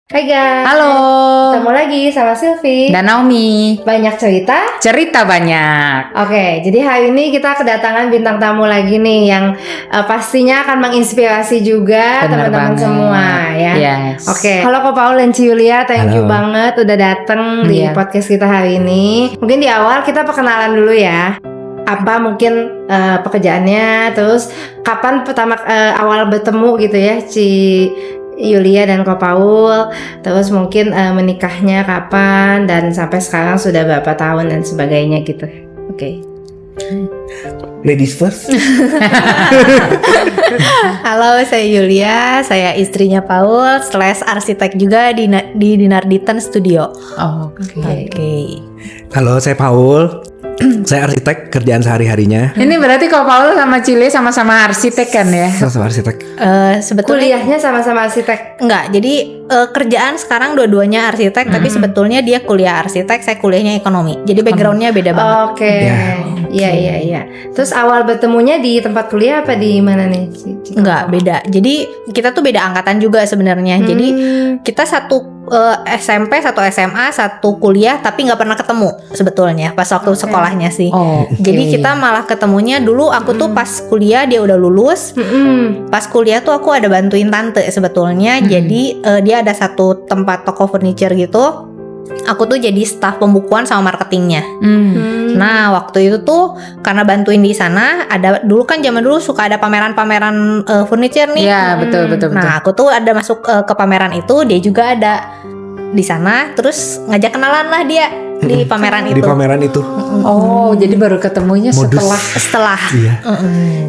Hai guys, Halo, ketemu lagi sama Silvi. dan Naomi. Banyak cerita. Cerita banyak. Oke, jadi hari ini kita kedatangan bintang tamu lagi nih yang pastinya akan menginspirasi juga Bener teman-teman banget. semua ya. Yes. Oke, halo Ko Paul dan Ci Yulia, thank you Halo. banget udah dateng di Iya. podcast kita hari ini. Mungkin di awal kita perkenalan dulu ya. Apa mungkin pekerjaannya, terus kapan pertama awal bertemu gitu ya Ci Yulia dan Ko Paul, terus mungkin menikahnya kapan dan sampai sekarang sudah berapa tahun dan sebagainya gitu. Oke. Ladies first. Halo, saya Yulia, saya istrinya Paul, /arsitek juga di Dinarditan Studio. Oh, Oke. Halo, saya Paul. Saya arsitek, kerjaan sehari-harinya. Ini berarti kalau Paul sama Cile sama-sama arsitek kan ya? Sama arsitek. Sebetulnya Kuliahnya sama-sama arsitek. enggak, jadi kerjaan sekarang dua-duanya arsitek, tapi sebetulnya dia kuliah arsitek, saya kuliahnya ekonomi. Jadi backgroundnya beda banget. Oke. Iya. Terus awal bertemunya di tempat kuliah apa di mana nih? Enggak, beda. Jadi kita tuh beda angkatan juga sebenarnya. Jadi kita satu SMP, satu SMA, satu kuliah, tapi nggak pernah ketemu sebetulnya pas waktu sekolahnya sih. Oh, Jadi kita malah ketemunya dulu aku tuh pas kuliah dia udah lulus. Pas kuliah tuh aku ada bantuin tante sebetulnya. Jadi dia ada satu tempat toko furniture gitu. Aku tuh jadi staf pembukuan sama marketingnya. Nah waktu itu tuh karena bantuin di sana, ada dulu kan zaman dulu suka ada pameran-pameran furniture nih. Iya, betul. Nah aku tuh ada masuk ke pameran itu, dia juga ada di sana. Terus ngajak kenalan lah dia di pameran Di itu. pameran itu. Oh, jadi baru ketemunya Modus. Setelah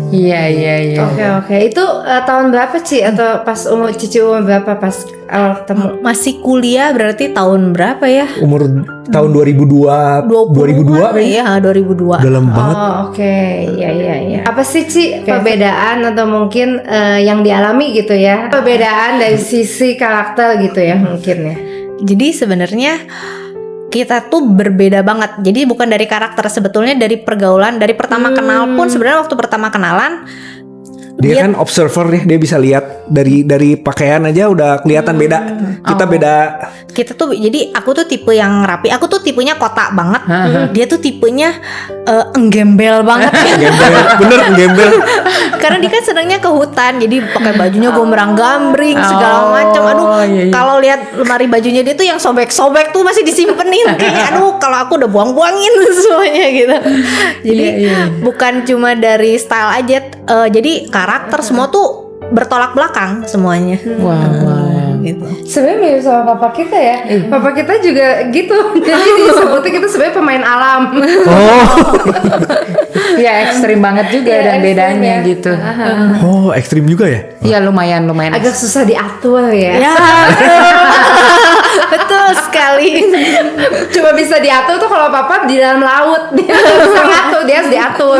Iya. Oke. Itu tahun berapa Ci? Atau pas Cici umur berapa pas awal ketemu? masih kuliah berarti tahun berapa ya? Umur tahun 2002. 2002 kayaknya. Iya 2002. Dalam banget. Oh oke, iya. Apa sih Ci perbedaan atau mungkin yang dialami gitu ya? Perbedaan dari sisi karakter gitu ya mungkin ya. Jadi sebenarnya kita tuh berbeda banget. Jadi bukan dari karakter, sebetulnya dari pergaulan, dari pertama kenal pun sebenarnya waktu pertama kenalan Dia kan observer nih, dia bisa lihat dari pakaian aja udah kelihatan beda. Kita beda. kita tuh, jadi aku tuh tipe yang rapi, aku tuh tipenya kotak banget. Dia tuh tipenya enggembel banget. Gembel, bener gembel. Karena dia kan senangnya ke hutan, jadi pakai bajunya gombrang-gambring segala macam. Aduh, iya. kalau lihat lemari bajunya dia tuh yang sobek-sobek tuh masih disimpenin. Kayak aduh, kalau aku udah buang-buangin semuanya gitu. Jadi bukan cuma dari style aja, jadi karakter semua tuh bertolak belakang semuanya. Wow. Gitu. Sebenarnya mirip sama papa kita ya. Papa kita juga gitu. Jadi disebutnya kita sebenarnya pemain alam. Oh. Ya ekstrim banget juga Iya, dan ekstrim bedanya ya. gitu. Oh, ekstrim juga ya? Iya lumayan. Agak susah diatur ya. Ya, betul sekali. Cuma bisa diatur tuh kalau papa di dalam laut. Dia nggak bisa ngatur, dia harus diatur.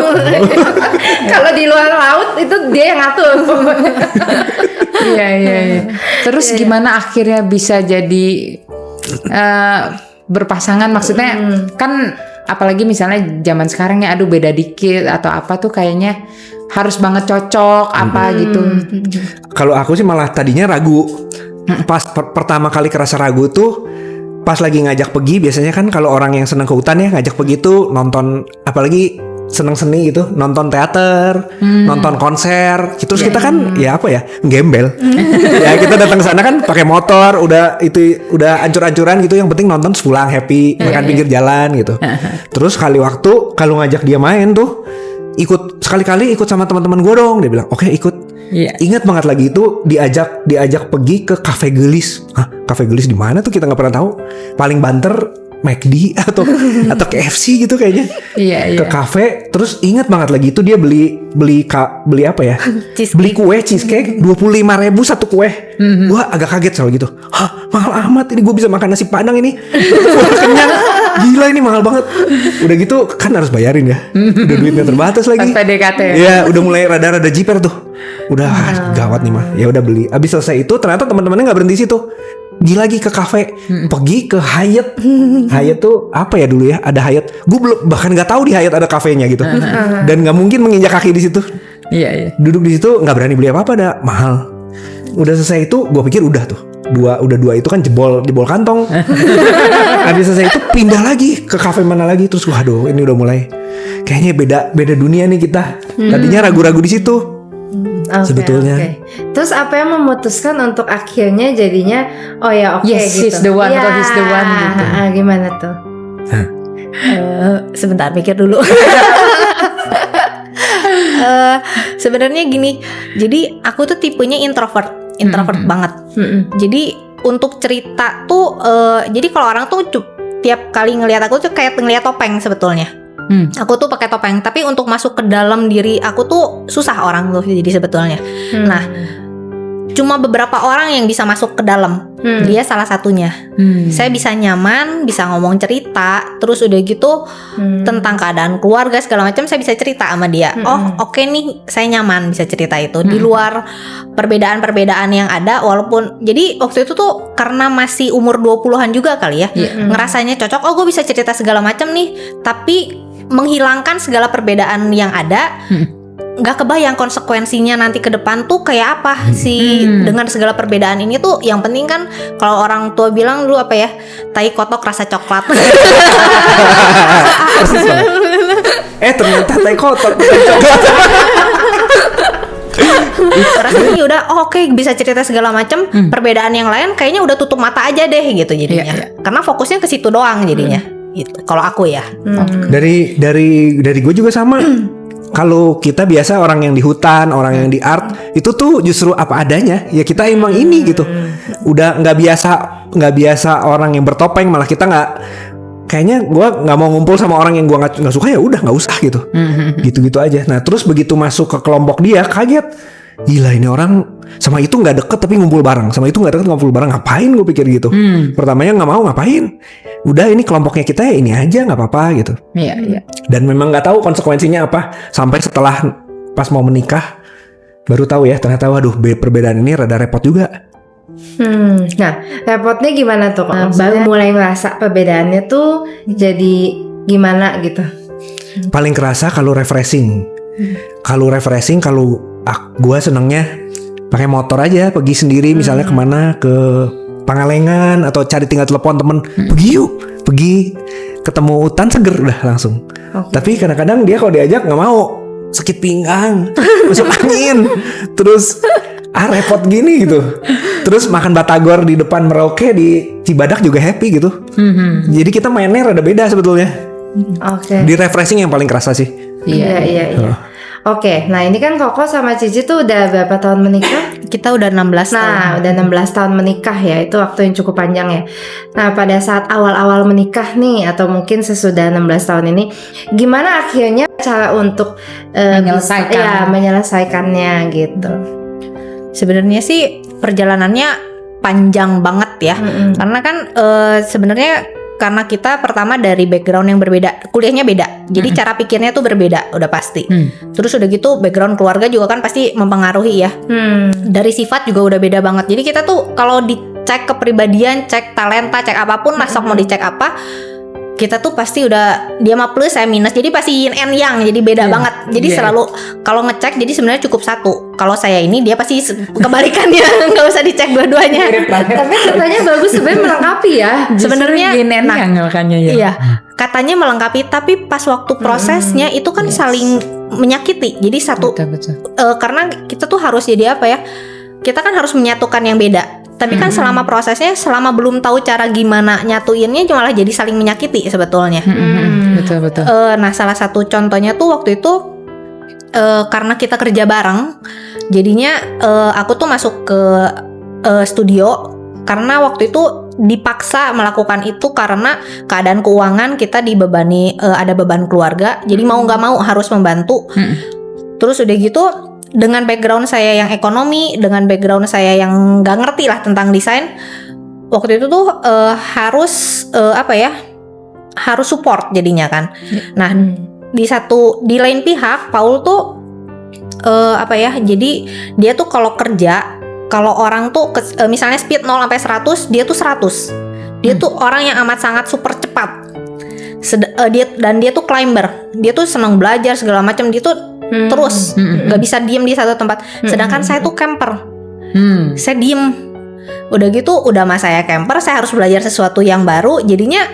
Kalau di luar laut itu dia yang ngatur. Iya. Terus gimana akhirnya bisa jadi berpasangan? Maksudnya kan apalagi misalnya zaman sekarang ya, aduh beda dikit atau apa tuh kayaknya harus banget cocok apa gitu. Kalau aku sih malah tadinya ragu. Pas pertama kali kerasa ragu tuh pas lagi ngajak pergi. Biasanya kan kalau orang yang seneng ke hutan ya ngajak pergi tuh nonton, apalagi seneng seni gitu, nonton teater, nonton konser. Terus kita kan ya apa ya, gembel. Ya kita datang ke sana kan pakai motor, udah ancur-ancuran gitu. Yang penting nonton pulang happy, makan pinggir jalan gitu. Terus kali waktu kalau ngajak dia main tuh ikut, sekali-kali ikut sama teman-teman gue dong. Dia bilang oke, ikut. Iya. Ingat banget lagi itu diajak pergi ke Cafe Gelis. Hah, Cafe Gelis di mana tuh kita nggak pernah tahu. Paling banter McD atau KFC gitu kayaknya. Iya. Ke kafe, terus ingat banget lagi itu dia beli apa ya? Beli kue cheesecake 25.000 satu kue. Gua agak kaget soal gitu. Hah, mahal amat ini, gue bisa makan nasi padang ini. Gua kenyang. Gila ini mahal banget. Udah gitu kan harus bayarin ya. Udah duitnya terbatas lagi. Pas PDKT. Iya, udah mulai rada-rada jiper tuh. Udah gawat nih mah. Ya udah beli. Abis selesai itu ternyata teman-temannya nggak berhenti situ. Pergi lagi ke kafe, pergi ke Hyatt. Hyatt tuh apa ya dulu ya? Ada Hyatt. Gue belum, bahkan nggak tahu di Hyatt ada kafenya gitu. Dan nggak mungkin menginjak kaki di situ. Iya. Duduk di situ nggak berani beli apa-apa, dah mahal. Udah selesai itu gue pikir udah tuh. Dua itu kan jebol kantong. Habis selesai itu pindah lagi ke kafe mana lagi, terus waduh ini udah mulai kayaknya beda dunia nih kita. Tadinya ragu-ragu di situ. Sebetulnya. Oke. Terus apa yang memutuskan untuk akhirnya jadinya oh ya oke Yes, gitu. he's the one atau he's the one gitu. Gimana tuh? Sebentar mikir dulu. Sebenarnya gini, jadi aku tuh tipenya introvert banget. Jadi untuk cerita tuh, jadi kalau orang tuh tiap kali ngelihat aku tuh kayak ngelihat topeng sebetulnya. Aku tuh pakai topeng, tapi untuk masuk ke dalam diri aku tuh susah orang tuh jadi sebetulnya. Nah, cuma beberapa orang yang bisa masuk ke dalam. Dia salah satunya. Saya bisa nyaman, bisa ngomong cerita, terus udah gitu tentang keadaan keluarga segala macam saya bisa cerita sama dia. Oh, oke nih, saya nyaman bisa cerita itu. Di luar perbedaan-perbedaan yang ada, walaupun jadi waktu itu tuh karena masih umur 20-an juga kali ya. Ngerasanya cocok, oh gue bisa cerita segala macam nih, tapi menghilangkan segala perbedaan yang ada. Nggak kebayang konsekuensinya nanti ke depan tuh kayak apa sih dengan segala perbedaan ini tuh. Yang penting kan kalau orang tua bilang dulu apa ya, tai kotok rasa coklat. Persis banget. Ternyata tai kotok bukan coklat. Rasanya udah oke, bisa cerita segala macam. Perbedaan yang lain kayaknya udah tutup mata aja deh gitu jadinya. Karena fokusnya ke situ doang jadinya. Gitu. Kalau aku ya. Dari gue juga sama. Kalau kita biasa orang yang di hutan, orang yang di art, itu tuh justru apa adanya. Ya kita emang ini gitu. Udah nggak biasa orang yang bertopeng, malah kita nggak. Kayaknya gue nggak mau ngumpul sama orang yang gue nggak suka, ya udah nggak usah gitu. Gitu aja. Nah terus begitu masuk ke kelompok dia kaget. Gila ini orang sama itu nggak deket tapi ngumpul bareng, sama itu nggak deket ngumpul bareng, ngapain gue pikir gitu. Pertamanya nggak mau ngapain. Udah ini kelompoknya kita ya ini aja nggak apa-apa gitu. Iya. Dan memang nggak tahu konsekuensinya apa sampai setelah pas mau menikah baru tahu ya ternyata waduh perbedaan ini rada repot juga. Nah repotnya gimana tuh? Baru mulai ngerasa perbedaannya tuh jadi gimana gitu? Paling kerasa kalau refreshing. Kalau gue senengnya pakai motor aja pergi sendiri misalnya kemana ke Pangalengan atau cari tinggal telepon temen pergi ketemu hutan seger udah langsung. Tapi kadang-kadang dia kalau diajak nggak mau, sakit pinggang, masuk angin, terus repot gini gitu. Terus makan batagor di depan Merauke di Cibadak juga happy gitu. Jadi kita mainnya rada beda sebetulnya. Di refreshing yang paling kerasa sih. Iya. Oke, nah ini kan Koko sama Cici tuh udah berapa tahun menikah? Kita udah 16 tahun. Nah, udah 16 tahun menikah ya, itu waktu yang cukup panjang ya. Nah, pada saat awal-awal menikah nih, atau mungkin sesudah 16 tahun ini, gimana akhirnya cara untuk menyelesaikannya gitu? Sebenarnya sih perjalanannya panjang banget ya, karena kan sebenarnya karena kita pertama dari background yang berbeda, kuliahnya beda, jadi cara pikirnya tuh berbeda, udah pasti. Terus udah gitu background keluarga juga kan pasti mempengaruhi ya. Dari sifat juga udah beda banget. Jadi kita tuh kalau dicek kepribadian, cek talenta, cek apapun lah, sok mau dicek apa, kita tuh pasti udah dia mah plus saya minus, jadi pasti yin and yang, jadi beda banget. Jadi selalu kalau ngecek jadi sebenarnya cukup satu. Kalau saya ini dia pasti kebalikannya, nggak usah dicek dua-duanya. Tapi katanya bagus sebenarnya melengkapi ya. Sebenarnya yin and yang makanya ya. Iya, katanya melengkapi, tapi pas waktu prosesnya itu kan saling menyakiti. Jadi satu karena kita tuh harus jadi apa ya? Kita kan harus menyatukan yang beda. Tapi kan selama prosesnya, selama belum tahu cara gimana nyatuinnya, malah jadi saling menyakiti sebetulnya. Betul. Nah, salah satu contohnya tuh waktu itu karena kita kerja bareng, jadinya aku tuh masuk ke studio karena waktu itu dipaksa melakukan itu karena keadaan keuangan kita dibebani, ada beban keluarga, jadi mau nggak mau harus membantu. Terus udah gitu, dengan background saya yang ekonomi, dengan background saya yang nggak ngerti lah tentang desain, waktu itu tuh harus harus support jadinya kan. Nah, di lain pihak Paul tuh jadi dia tuh kalau kerja, kalau orang tuh misalnya speed 0 sampai 100, dia tuh 100. Dia tuh orang yang amat sangat super cepat. Dia tuh climber. Dia tuh senang belajar segala macam. Dia tuh terus nggak bisa diem di satu tempat. Sedangkan saya tuh camper. Saya diem. Udah gitu, udah mas saya camper, saya harus belajar sesuatu yang baru, jadinya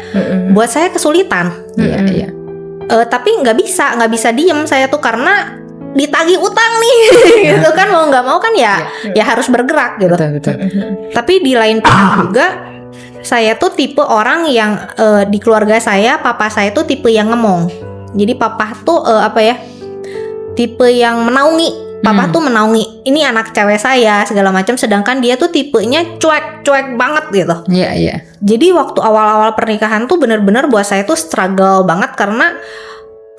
buat saya kesulitan. Iya. Tapi nggak bisa diem saya tuh karena ditagih utang nih, gitu kan, mau nggak mau kan ya harus bergerak gitu. Betul. Tapi di lain pihak juga, saya tuh tipe orang yang di keluarga saya, papa saya tuh tipe yang ngemong. Jadi papa tuh tipe yang menaungi. Papa tuh menaungi, ini anak cewek saya segala macam, sedangkan dia tuh tipenya cuek banget gitu. Iya. Jadi waktu awal-awal pernikahan tuh bener-bener buat saya tuh struggle banget karena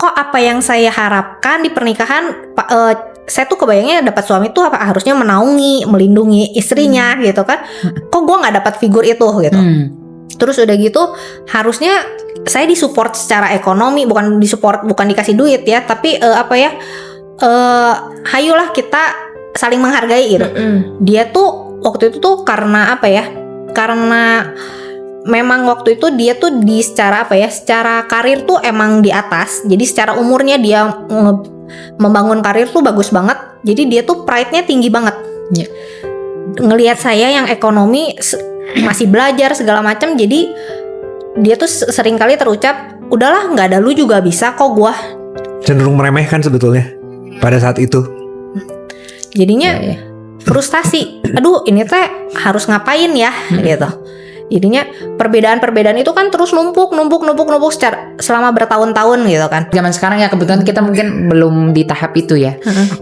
kok apa yang saya harapkan di pernikahan, saya tuh kebayangnya dapat suami tuh harusnya menaungi, melindungi istrinya gitu kan. Kok gue nggak dapat figur itu gitu. Terus udah gitu harusnya saya disupport secara ekonomi, bukan dikasih duit ya, tapi hayulah kita saling menghargai gitu. Dia tuh waktu itu tuh karena karena memang waktu itu dia tuh secara karir tuh emang di atas. Jadi secara umurnya dia membangun karir tuh bagus banget. Jadi dia tuh pride-nya tinggi banget. Ngelihat saya yang ekonomi masih belajar segala macam, jadi dia tuh sering kali terucap, udahlah nggak ada lu juga bisa kok gua. Cenderung meremehkan sebetulnya pada saat itu. Jadinya frustasi. Aduh, ini teh harus ngapain ya gitu. Jadinya perbedaan itu kan terus numpuk selama bertahun-tahun gitu kan. Zaman sekarang ya kebetulan kita mungkin belum di tahap itu ya.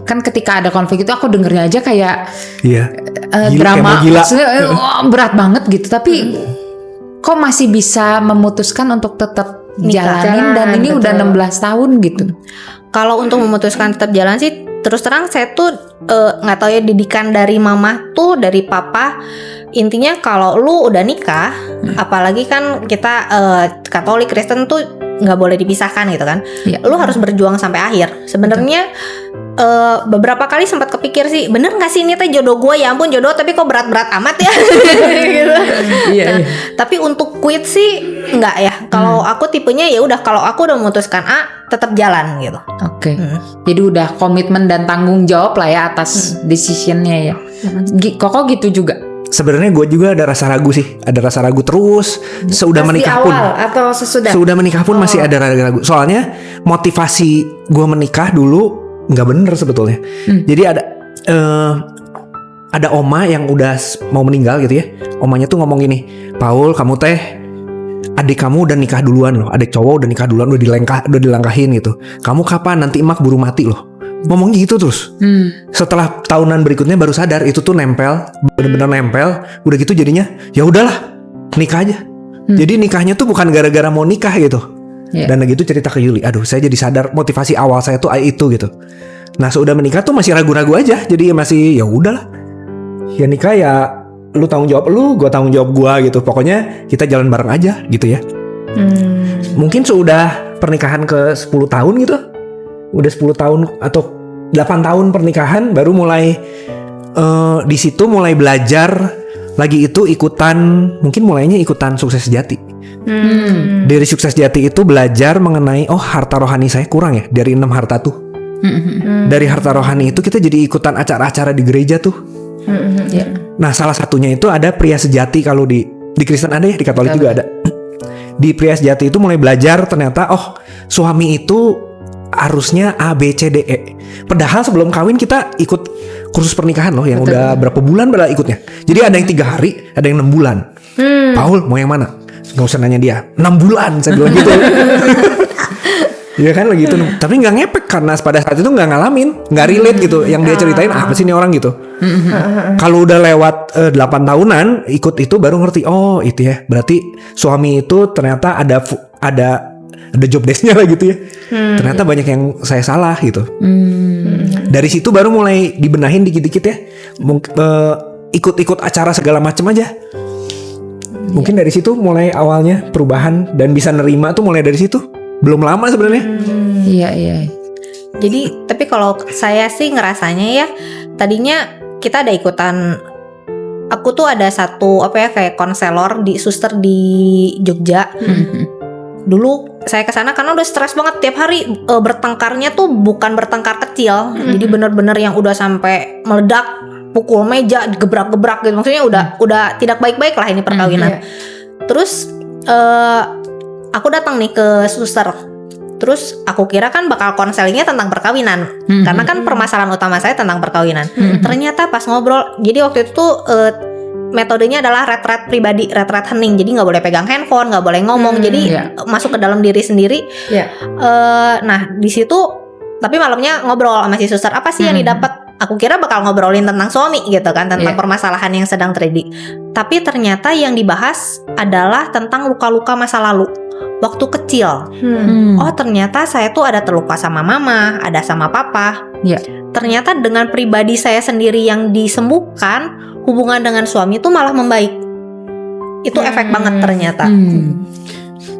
Kan ketika ada konflik itu aku dengernya aja kayak drama gila. Berat banget gitu. Tapi kok masih bisa memutuskan untuk tetap jalanin dan ini betul. udah 16 tahun gitu. Kalau untuk memutuskan tetap jalan sih, terus terang saya tuh nggak tahu ya, didikan dari mama tuh, dari papa. Intinya kalau lu udah nikah, apalagi kan kita Katolik Kristen tuh nggak boleh dipisahkan gitu kan. Lu harus berjuang sampai akhir. Sebenarnya beberapa kali sempat kepikir sih, bener nggak sih ini teh jodoh gue, ya ampun jodoh tapi kok berat-berat amat ya. Gitu. Tapi untuk quit sih nggak ya. Kalau aku tipenya ya udah, kalau aku udah memutuskan A, tetap jalan gitu. Oke. Jadi udah komitmen dan tanggung jawab lah ya atas decisionnya ya. Koko gitu juga. Sebenarnya gue juga ada rasa ragu sih, terus seudah menikah pun. Atau sesudah? Sesudah menikah pun masih ada ragu. Soalnya motivasi gue menikah dulu nggak bener sebetulnya. Jadi ada oma yang udah mau meninggal gitu ya. Omanya tuh ngomong gini, Paul, kamu teh adik kamu udah nikah duluan loh, adik cowok udah nikah duluan, udah dilangkahin gitu. Kamu kapan? Nanti emak buru mati loh. Ngomong gitu terus. Setelah tahunan berikutnya baru sadar itu tuh nempel, bener-bener nempel. Udah gitu jadinya ya udahlah, nikah aja. Jadi nikahnya tuh bukan gara-gara mau nikah gitu. Dan gitu cerita ke Yuli, aduh saya jadi sadar motivasi awal saya tuh itu gitu. Nah sudah menikah tuh masih ragu-ragu aja. Jadi masih ya udahlah, ya nikah ya lu tanggung jawab lu, gue tanggung jawab gue gitu. Pokoknya kita jalan bareng aja gitu ya. Mungkin sudah pernikahan ke 10 tahun gitu. Udah 10 tahun atau 8 tahun pernikahan baru mulai di situ mulai belajar lagi itu mungkin mulainya ikutan Sukses Sejati. Dari Sukses Sejati itu belajar mengenai harta rohani saya kurang ya, dari 6 harta tuh. Dari harta rohani itu kita jadi ikutan acara-acara di gereja tuh. Nah salah satunya itu ada pria sejati, kalau di Kristen ada ya, di Katolik juga ada. Di pria sejati itu mulai belajar ternyata suami itu harusnya A, B, C, D, E. Padahal sebelum kawin kita ikut kursus pernikahan loh, yang udah berapa bulan pada ikutnya. Jadi ada yang 3 hari, ada yang 6 bulan. Paul mau yang mana? Gak usah nanya dia, 6 bulan saya bilang gitu. Iya kan lagi itu. Tapi gak ngepek karena pada saat itu gak ngalamin, gak relate gitu. Yang dia ceritain apa sih ini orang gitu. Kalau udah lewat 8 tahunan ikut itu baru ngerti, itu ya. Berarti suami itu ternyata ada job desk-nya lah gitu ya. Ternyata banyak yang saya salah gitu. Dari situ baru mulai dibenahin dikit-dikit ya. Ikut-ikut acara segala macam aja. Mungkin dari situ mulai awalnya perubahan dan bisa nerima tuh mulai dari situ. Belum lama sebenarnya. Iya. Jadi tapi kalau saya sih ngerasanya ya, tadinya kita ada ikutan, aku tuh ada satu kayak konselor di suster di Jogja. Dulu saya kesana karena udah stres banget tiap hari, bertengkarnya tuh bukan bertengkar kecil, jadi bener-bener yang udah sampai meledak pukul meja, gebrak-gebrak gitu. Maksudnya udah tidak baik-baik lah ini perkawinan. Terus aku datang nih ke suster. Terus aku kira kan bakal konselingnya tentang perkawinan, karena kan permasalahan utama saya tentang perkawinan. Ternyata pas ngobrol, jadi waktu itu tuh metodenya adalah retret pribadi, retret hening. Jadi nggak boleh pegang handphone, nggak boleh ngomong. Jadi masuk ke dalam diri sendiri. Nah di situ, tapi malamnya ngobrol sama si suster. Apa sih yang didapat? Aku kira bakal ngobrolin tentang suami gitu kan, tentang permasalahan yang sedang terjadi. Tapi ternyata yang dibahas adalah tentang luka-luka masa lalu waktu kecil. Oh ternyata saya tuh ada terluka sama mama, ada sama papa. Ternyata dengan pribadi saya sendiri yang disembuhkan, hubungan dengan suami itu malah membaik. Itu efek banget ternyata.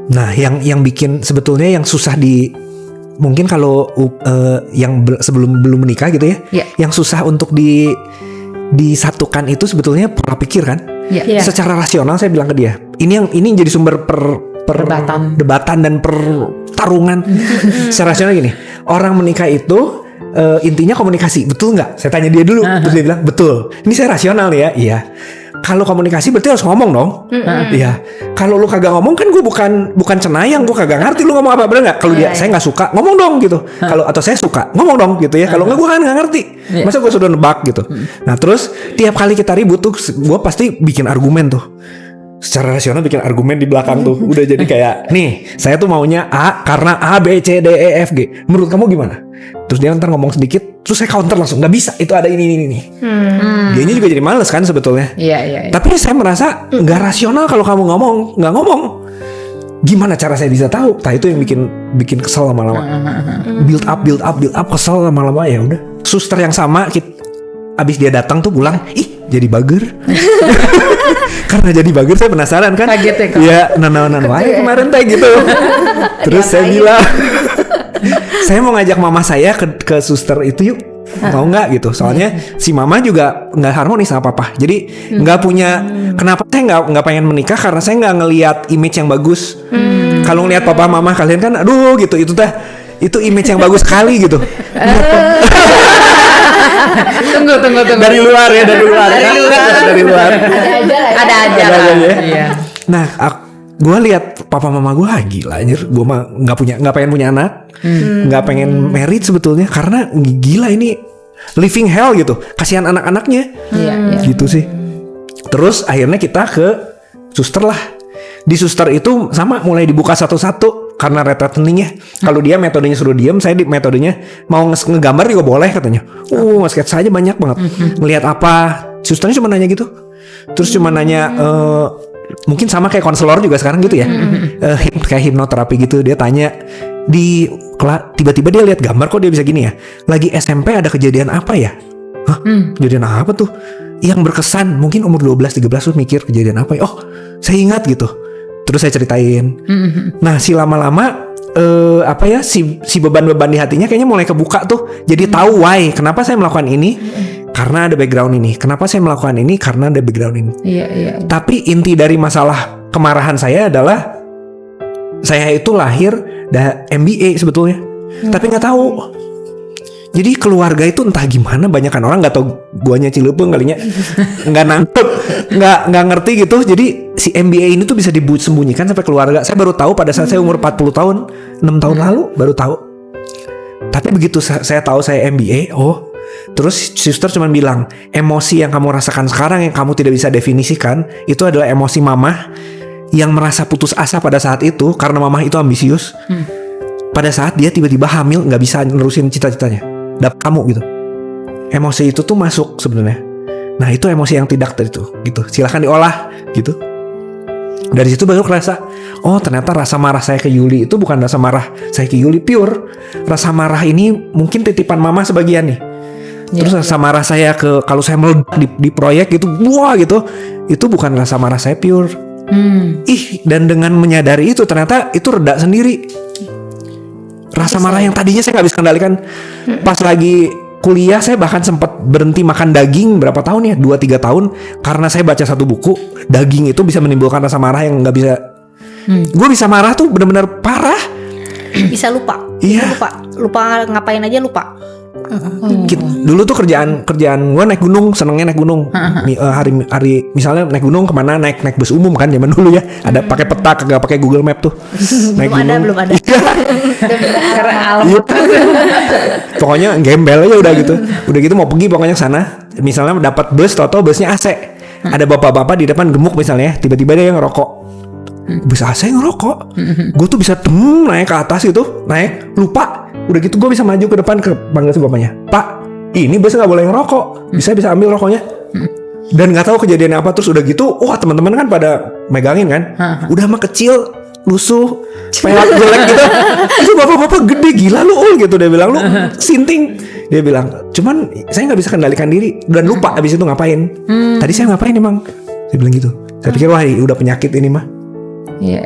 Nah, yang bikin sebetulnya yang susah mungkin kalau sebelum belum menikah gitu ya, yang susah untuk disatukan itu sebetulnya pola pikir kan. Secara rasional saya bilang ke dia, ini jadi sumber debatan dan pertarungan. Secara rasional gini, orang menikah itu intinya komunikasi, betul nggak? Saya tanya dia dulu, terus dia bilang betul. Ini saya rasional ya, iya. Kalau komunikasi berarti harus ngomong dong. Iya. Kalau lu kagak ngomong kan gue bukan cenayang, gue kagak ngerti lu ngomong apa, bener nggak? Kalau saya nggak suka ngomong dong gitu. Kalau atau saya suka ngomong dong gitu ya. Kalau nggak gue kan nggak ngerti. Masa gue sudah nebak gitu. Nah terus tiap kali kita ribut tuh gue pasti bikin argumen tuh. Secara rasional bikin argumen di belakang tuh. Udah jadi kayak nih saya tuh maunya A karena A B C D E F G. Menurut kamu gimana? Terus dia ntar ngomong sedikit, terus saya counter langsung, nggak bisa, itu ada ini. Dianya juga jadi males kan sebetulnya. Tapi saya merasa nggak rasional kalau kamu nggak ngomong. Gimana cara saya bisa tahu? Nah itu yang bikin kesel lama-lama. Build up kesel lama-lama, ya udah. Suster yang sama, abis dia datang tuh pulang, ih jadi bager. Karena jadi bager saya penasaran kan. Kaget ya kamu? Ya nanan wae kemarin teh gitu. Terus saya bilang, saya mau ngajak mama saya ke suster itu yuk, mau nggak gitu? Soalnya si mama juga nggak harmonis sama papa, jadi nggak punya. Kenapa saya nggak pengen menikah? Karena saya nggak ngelihat image yang bagus. Kalau ngelihat papa mama kalian kan, aduh gitu, itu image yang bagus sekali gitu. Tunggu. Dari luar. Ada aja. Iya. Nah, gue lihat papa mama gue gila anjir. Gue mah nggak pengen punya anak, nggak pengen married sebetulnya karena gila ini living hell gitu. Kasihan anak-anaknya. Gitu sih. Terus akhirnya kita ke suster lah. Di suster itu sama mulai dibuka satu-satu karena retret hening. Kalau dia metodenya suruh diem, saya di metodenya mau ngegambar juga boleh katanya. Sketsa aja banyak banget. Ngelihat apa? Susternya cuma nanya gitu. Terus cuma nanya mungkin sama kayak konselor juga sekarang gitu ya. Kayak hipnoterapi gitu, dia tanya tiba-tiba dia lihat gambar, kok dia bisa gini ya? Lagi SMP ada kejadian apa ya? Kejadian apa tuh? Yang berkesan, mungkin umur 12-13 tuh mikir kejadian apa ya? Oh, saya ingat gitu. Terus saya ceritain. Nah, si lama-lama si beban-beban di hatinya kayaknya mulai kebuka tuh. Jadi tahu why, kenapa saya melakukan ini? Karena ada background ini. Kenapa saya melakukan ini? Karena ada background ini. Iya. Tapi inti dari masalah kemarahan saya adalah saya itu lahir MBA sebetulnya. Tapi nggak tahu. Jadi keluarga itu entah gimana, banyakan orang nggak tahu, guanya Cileupeng kalinya nggak nangkep, nggak ngerti gitu. Jadi si MBA ini tuh bisa disembunyikan sampai keluarga. Saya baru tahu pada saat saya umur 40 tahun, 6 tahun lalu baru tahu. Tapi begitu saya tahu saya MBA, terus suster cuma bilang, emosi yang kamu rasakan sekarang yang kamu tidak bisa definisikan itu adalah emosi mamah yang merasa putus asa pada saat itu karena mamah itu ambisius. Pada saat dia tiba-tiba hamil, nggak bisa nerusin cita-citanya. Dapat kamu gitu. Emosi itu tuh masuk sebenarnya. Nah itu emosi yang tidak tadi tuh gitu. Silahkan diolah gitu. Dari situ baru kerasa, ternyata rasa marah saya ke Yuli itu bukan rasa marah saya ke Yuli pure. Rasa marah ini mungkin titipan mama sebagian nih. Terus rasa marah saya kalau saya meledak di proyek gitu, gitu. Itu bukan rasa marah saya pure. Dan dengan menyadari itu ternyata itu reda sendiri. Rasa marah yang tadinya saya nggak bisa kendalikan. Pas lagi kuliah saya bahkan sempat berhenti makan daging berapa tahun ya, 2-3 tahun karena saya baca satu buku, daging itu bisa menimbulkan rasa marah yang nggak bisa. Gue bisa marah tuh benar-benar parah. Bisa lupa. Iya. Lupa ngapain aja lupa. Dulu tuh kerjaan gue naik gunung, senengnya naik gunung. Hari misalnya naik gunung kemana, naik bus umum kan zaman dulu ya. Ada pakai peta, kagak pakai Google Map tuh. Naik belum ada. Karena alam. Pokoknya gembel aja udah gitu. Udah gitu mau pergi pokoknya ke sana. Misalnya dapat bus, toto busnya AC. Ada bapak-bapak di depan gemuk misalnya, tiba-tiba dia ngerokok. Bus AC ngerokok. Gue tuh bisa naik ke atas itu, lupa. Udah gitu gue bisa maju ke depan ke panggil si bapaknya. Pak, ini bus nggak boleh ngerokok. Bisa ambil rokoknya. Dan nggak tahu kejadian apa, terus udah gitu, wah teman-teman kan pada megangin kan. Udah mah kecil, lusuh, pelak jelek gitu. Itu bapak-bapak gede, gila lu gitu, dia bilang, lu sinting. Dia bilang, cuman saya nggak bisa kendalikan diri dan lupa abis itu ngapain. Tadi saya ngapain emang? Saya bilang gitu. Saya pikir wah udah penyakit ini mah. Iya.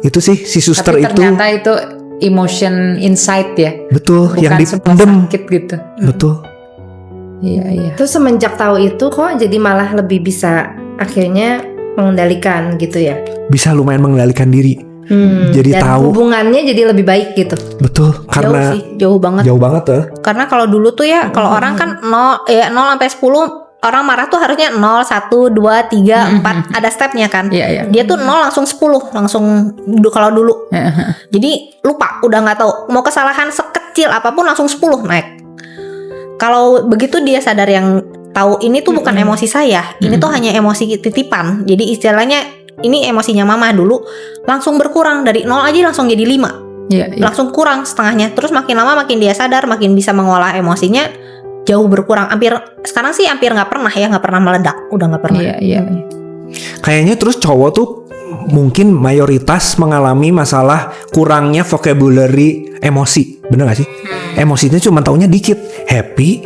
Itu sih si suster tapi itu. ternyata itu emotion insight ya. Betul, bukan yang sebuah dipendem. sakit gitu. Betul. Iya. Terus semenjak tahu itu kok jadi malah lebih bisa akhirnya mengendalikan gitu ya. Bisa lumayan mengendalikan diri. Jadi dan tahu hubungannya jadi lebih baik gitu. betul karena Jauh banget. jauh banget tuh. Karena kalau dulu tuh ya, kalau orang kan 0 sampai 10 orang marah tuh harusnya 0, 1, 2, 3, 4 ada stepnya kan. Iya. Dia tuh 0 langsung 10 langsung kalau dulu. Jadi lupa, udah nggak tahu. Mau kesalahan sekecil apapun langsung 10 naik. Kalau begitu dia sadar yang tahu ini tuh bukan emosi saya, ini tuh hanya emosi titipan. Jadi istilahnya ini emosinya mama dulu langsung berkurang dari 0 aja langsung jadi 5. Iya. Langsung kurang setengahnya. Terus makin lama makin dia sadar, makin bisa mengolah emosinya, jauh berkurang. Sekarang sih hampir nggak pernah meledak, udah nggak pernah. Iya. Kayaknya terus cowok tuh mungkin mayoritas mengalami masalah kurangnya vocabulary emosi. Bener gak sih? Emosinya cuma taunya dikit. Happy,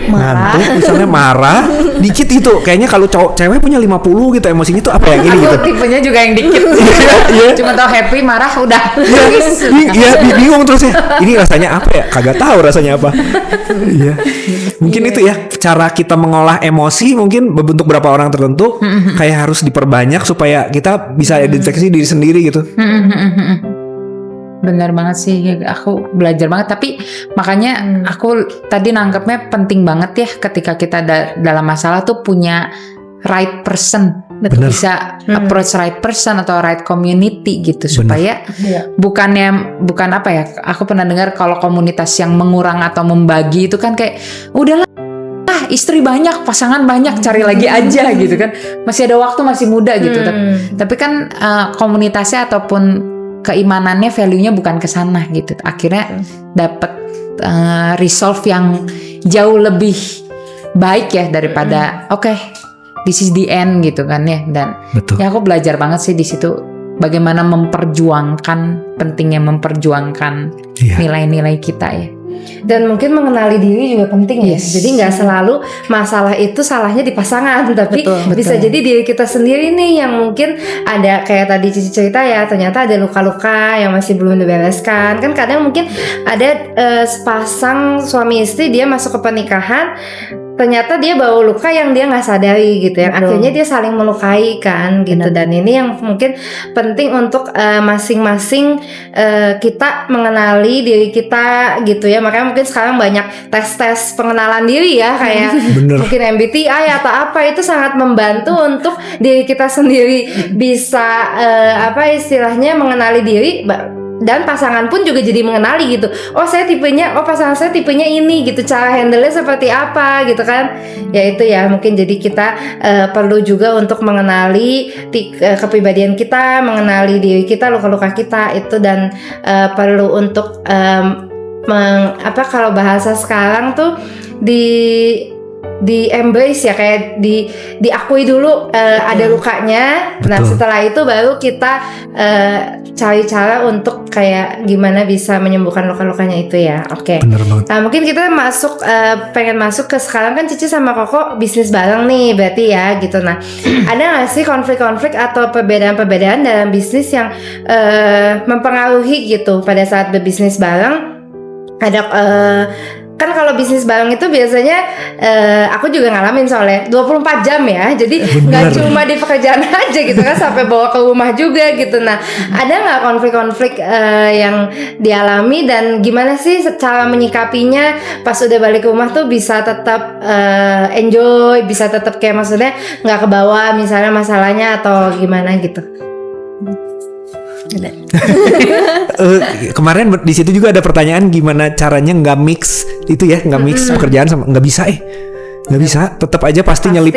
ngantuk, misalnya marah, dikit gitu. Kayaknya kalau cewek punya 50 gitu emosinya tuh apa ya gini gitu. Aku tipenya juga yang dikit. Cuma tau happy, marah, udah. Iya, bingung terus ya. Ini rasanya apa ya? Kagak tahu rasanya apa. Iya. Mungkin itu ya cara kita mengolah emosi mungkin bentuk beberapa orang tertentu kayak harus diperbanyak supaya kita bisa identifikasi diri sendiri gitu. Benar banget sih, aku belajar banget. Tapi makanya aku tadi nangkepnya penting banget ya ketika kita dalam masalah tuh punya right person. Bener. Bisa approach right person atau right community gitu. Supaya bukan apa ya, aku pernah dengar kalau komunitas yang mengurang atau membagi itu kan kayak udahlah, istri banyak, pasangan banyak, cari lagi aja gitu kan, masih ada waktu, masih muda gitu. Tapi kan komunitasnya ataupun keimanannya, value-nya bukan ke sana gitu. Akhirnya dapat resolve yang jauh lebih baik ya daripada oke, this is the end gitu kan ya. Dan Betul. ya aku belajar banget sih di situ bagaimana memperjuangkan, pentingnya memperjuangkan nilai-nilai kita ya. Dan mungkin mengenali diri juga penting ya. Jadi nggak selalu masalah itu salahnya di pasangan, tapi bisa jadi diri kita sendiri nih yang mungkin ada kayak tadi Cici cerita ya, ternyata ada luka-luka yang masih belum dibereskan. Kan kadang mungkin ada sepasang suami istri dia masuk ke pernikahan, ternyata dia bawa luka yang dia nggak sadari gitu ya. Akhirnya dia saling melukai kan gitu. Dan ini yang mungkin penting untuk masing-masing kita mengenali diri kita gitu ya. Makanya mungkin sekarang banyak tes-tes pengenalan diri ya, kayak mungkin MBTI atau apa, itu sangat membantu untuk diri kita sendiri bisa istilahnya mengenali diri. Dan pasangan pun juga jadi mengenali gitu. Oh saya tipenya, pasangan saya tipenya ini gitu. Cara handle-nya seperti apa gitu kan. Ya itu ya, mungkin jadi kita perlu juga untuk mengenali kepribadian kita, mengenali diri kita, luka-luka kita itu. Dan perlu untuk kalau bahasa sekarang tuh di embrace ya, kayak diakui dulu ada lukanya. Nah setelah itu baru kita cari cara untuk kayak gimana bisa menyembuhkan luka-lukanya itu ya. Oke. Nah mungkin kita pengen masuk ke sekarang kan Cici sama Koko bisnis bareng nih berarti ya gitu. Nah ada nggak sih konflik-konflik atau perbedaan-perbedaan dalam bisnis yang mempengaruhi gitu pada saat berbisnis bareng? Ada kan kalau bisnis bareng itu biasanya aku juga ngalamin soalnya 24 jam ya. Jadi nggak cuma di pekerjaan aja gitu kan, sampai bawa ke rumah juga gitu. Nah, ada nggak konflik-konflik yang dialami dan gimana sih cara menyikapinya pas udah balik ke rumah tuh bisa tetap enjoy, bisa tetap kayak maksudnya nggak kebawa misalnya masalahnya atau gimana gitu. Kemarin di situ juga ada pertanyaan gimana caranya nggak mix itu ya, nggak mix pekerjaan sama nggak bisa nggak bisa, tetap aja pasti nyelip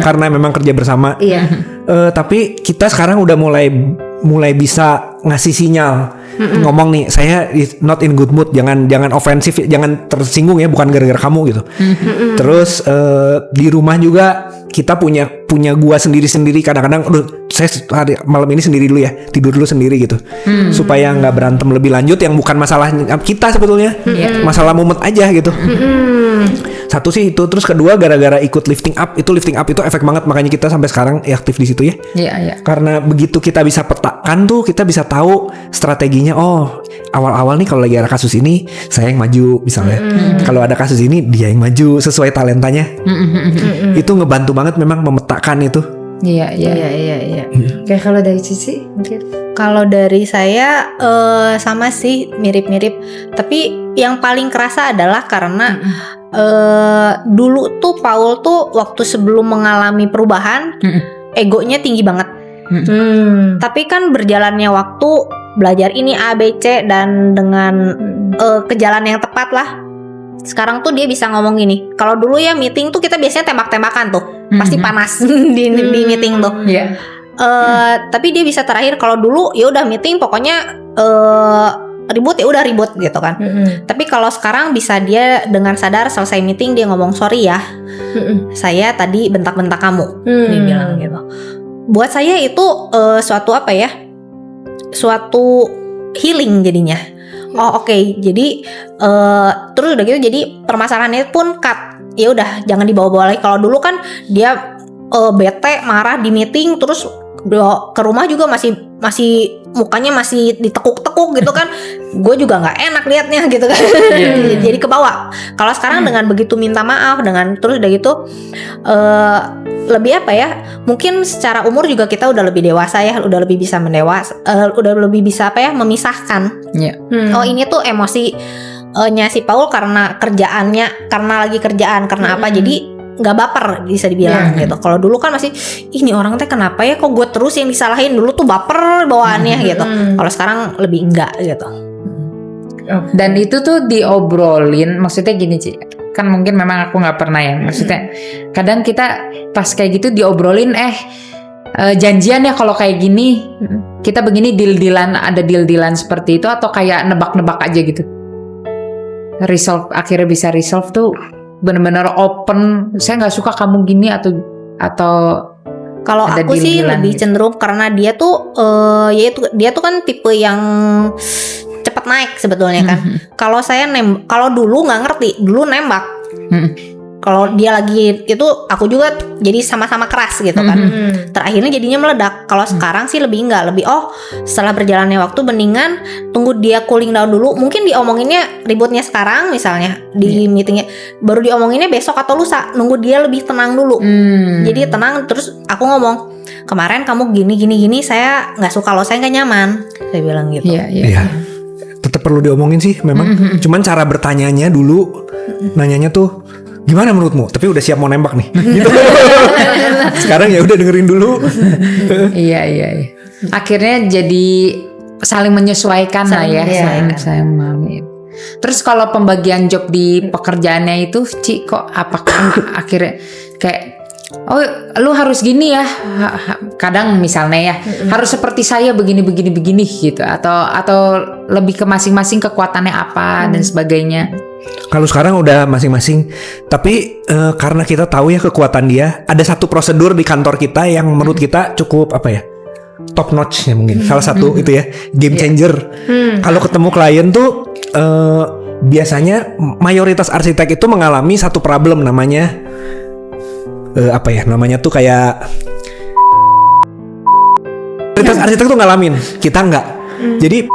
karena memang kerja bersama. Iya. Tapi kita sekarang udah mulai bisa ngasih sinyal, ngomong nih saya not in good mood, jangan ofensif, jangan tersinggung ya, bukan gara-gara kamu gitu. Terus di rumah juga kita punya gua sendiri kadang-kadang saya malam ini sendiri dulu ya, tidur dulu sendiri gitu, supaya nggak berantem lebih lanjut yang bukan masalah kita sebetulnya, masalah mumet aja gitu. Satu sih itu, terus kedua gara-gara ikut lifting up itu efek banget, makanya kita sampai sekarang aktif di situ ya. Iya. Karena begitu kita bisa petakan tuh, kita bisa tahu strateginya. Oh, awal-awal nih kalau lagi ada kasus ini saya yang maju misalnya. Kalau ada kasus ini dia yang maju sesuai talentanya. Itu ngebantu banget memang memetakan itu. Iya. Kayak kalau dari Cici mungkin. Kalau dari saya sama sih, mirip-mirip. Tapi yang paling kerasa adalah karena dulu tuh Paul tuh waktu sebelum mengalami perubahan, egonya tinggi banget. Tapi kan berjalannya waktu, belajar ini A, B, C dan dengan ke jalan yang tepat lah. Sekarang tuh dia bisa ngomong gini. Kalau dulu ya meeting tuh kita biasanya tembak-tembakan tuh, pasti panas di meeting tuh. Tapi dia bisa terakhir, kalau dulu ya udah meeting pokoknya ribut ya udah ribut gitu kan. Tapi kalau sekarang bisa dia dengan sadar selesai meeting dia ngomong sorry ya, saya tadi bentak-bentak kamu, dia bilang gitu. Buat saya itu suatu apa ya, suatu healing jadinya. Oh oke. Jadi terus udah gitu jadi permasalahannya pun cut. Ya udah jangan dibawa-bawa lagi. Kalau dulu kan dia bete, marah di meeting, terus ke rumah juga masih mukanya masih ditekuk-tekuk gitu kan. Gue juga nggak enak liatnya gitu kan. Jadi kebawa. Kalau sekarang dengan begitu minta maaf, dengan terus udah gitu lebih apa ya, mungkin secara umur juga kita udah lebih dewasa ya, udah lebih bisa udah lebih bisa apa ya, memisahkan. Oh ini tuh emosinya si Paul karena kerjaannya, karena lagi kerjaan, karena apa, jadi nggak baper bisa dibilang gitu. Kalau dulu kan masih ini orang teh kenapa ya kok gue terus yang disalahin, dulu tuh baper bawaannya gitu. Kalau sekarang lebih enggak gitu. Dan itu tuh diobrolin, maksudnya gini Ci, kan mungkin memang aku nggak pernah ya, maksudnya kadang kita pas kayak gitu diobrolin, janjian ya kalau kayak gini kita begini, deal-dealan, ada deal-dealan seperti itu, atau kayak nebak-nebak aja gitu. Resolve, akhirnya bisa resolve tuh benar-benar open, saya nggak suka kamu gini, atau kalau aku sih lebih gitu. Cenderung karena dia tuh dia tuh kan tipe yang cepat naik sebetulnya kan. Kalau saya kalau dulu nggak ngerti, dulu nembak. Kalau dia lagi itu aku juga jadi sama-sama keras gitu kan. Terakhirnya jadinya meledak. Kalau sekarang sih lebih setelah berjalannya waktu mendingan tunggu dia cooling down dulu. Mungkin diomonginnya ributnya sekarang misalnya di meetingnya, baru diomonginnya besok atau lusa. Nunggu dia lebih tenang dulu. Jadi tenang, terus aku ngomong, kemarin kamu gini saya nggak suka, lo saya nggak nyaman, saya bilang gitu. Iya. Tetap perlu diomongin sih memang. Cuman cara bertanyanya dulu, nanyanya tuh gimana menurutmu? Tapi udah siap mau nembak nih. Gitu. Sekarang ya udah dengerin dulu. Iya. Akhirnya jadi saling menyesuaikan lah ya. Saya memahami. Terus kalau pembagian job di pekerjaannya itu, Ci, kok apakah akhirnya kayak lu harus gini ya, kadang misalnya ya harus seperti saya begini gitu, atau lebih ke masing-masing kekuatannya apa dan sebagainya. Kalau sekarang udah masing-masing, tapi karena kita tahu ya kekuatan dia, ada satu prosedur di kantor kita yang menurut kita cukup apa ya, top notch ya mungkin, salah satu itu ya, game changer. Kalau ketemu klien tuh biasanya mayoritas arsitek itu mengalami satu problem namanya namanya tuh kayak mayoritas arsitek tuh ngalamin, kita enggak. Jadi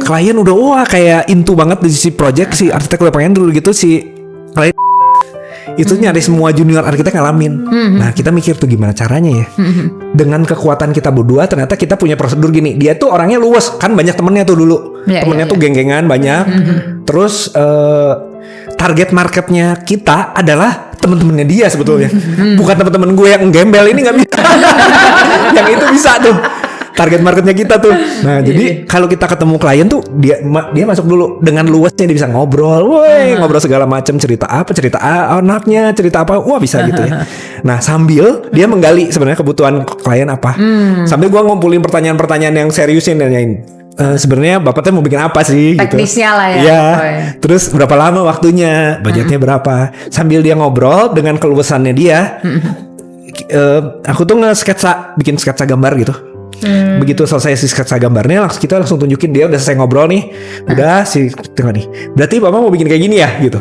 klien udah wah kayak into banget di sisi project, si arsitek udah pengen dulu gitu, si klien itu nyari semua junior arsitek ngalamin. Nah kita mikir tuh gimana caranya ya. Dengan kekuatan kita berdua ternyata kita punya prosedur gini. Dia tuh orangnya luwes, kan banyak temennya tuh dulu. Temennya tuh geng-gengan banyak. Terus target marketnya kita adalah temen-temennya dia sebetulnya. Bukan temen-temen gue yang gembel ini nggak bisa. Yang itu bisa tuh. Target marketnya kita tuh. Nah, jadi kalau kita ketemu klien tuh dia masuk dulu dengan luasnya, dia bisa ngobrol, ngobrol segala macam, cerita anaknya, cerita apa, wah bisa gitu ya. Nah, sambil dia menggali sebenarnya kebutuhan klien apa. Sambil gua ngumpulin pertanyaan-pertanyaan yang seriusin dan nanyain. Sebenarnya bapak tuh mau bikin apa sih? Teknisnya gitu. lah ya. Iya. Terus berapa lama waktunya? Budgetnya berapa? Sambil dia ngobrol dengan keluasannya dia, aku tuh bikin sketsa gambar gitu. Begitu selesai si sketsa gambarnya, kita langsung tunjukin dia udah selesai ngobrol nih. Udah tengok nih. Berarti bapak mau bikin kayak gini ya gitu.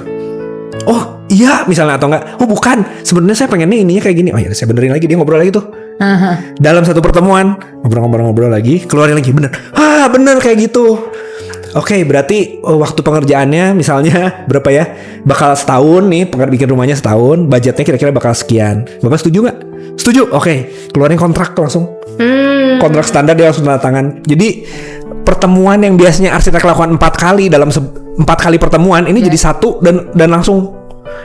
Oh iya misalnya, atau enggak, oh bukan, sebenarnya saya pengennya ininya kayak gini. Oh ya saya benerin lagi, dia ngobrol lagi tuh. Dalam satu pertemuan ngobrol lagi, keluarin lagi, bener kayak gitu. Oke, berarti waktu pengerjaannya misalnya berapa ya? Bakal setahun nih, bikin rumahnya setahun, budgetnya kira-kira bakal sekian. Bapak setuju nggak? Setuju. Oke, keluarin kontrak langsung. Kontrak standar dia langsung tanda tangan. Jadi pertemuan yang biasanya arsitek lakukan 4 kali dalam 4 kali pertemuan ini jadi satu dan langsung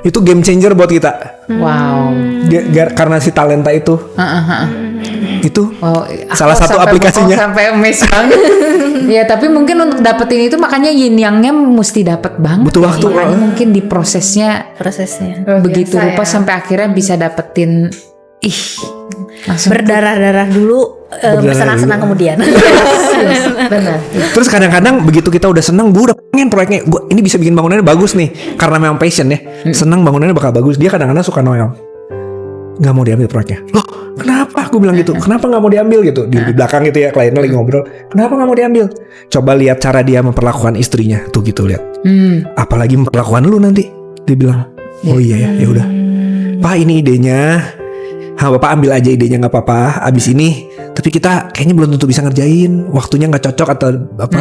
itu game changer buat kita. Wow. Karena si talenta itu. Itu salah satu aplikasinya. Sampai amazed banget. Ya tapi mungkin untuk dapetin itu makanya yin yang-nya mesti dapet banget. Butuh waktu. Makanya mungkin di prosesnya begitu biasa, rupa ya. sampai akhirnya bisa dapetin langsung Berdarah-darah dulu, bersenang-senang kemudian. Benar. Terus kadang-kadang begitu kita udah seneng, gue udah pengen proyeknya, gue ini bisa bikin bangunannya bagus nih, karena memang passion ya, seneng bangunannya bakal bagus. Dia kadang-kadang suka noel, nggak mau diambil proyeknya. Loh kenapa? Aku bilang gitu, kenapa nggak mau diambil gitu? Di belakang gitu ya, kliennya lagi ngobrol, kenapa nggak mau diambil? Coba lihat cara dia memperlakukan istrinya, tuh gitu lihat. Apalagi memperlakukan lu nanti. Dia bilang, oh iya ya, ya udah. Pak ini idenya. Bapak ambil aja idenya, nggak apa-apa. Abis ini, tapi kita kayaknya belum tentu bisa ngerjain. Waktunya nggak cocok atau apa.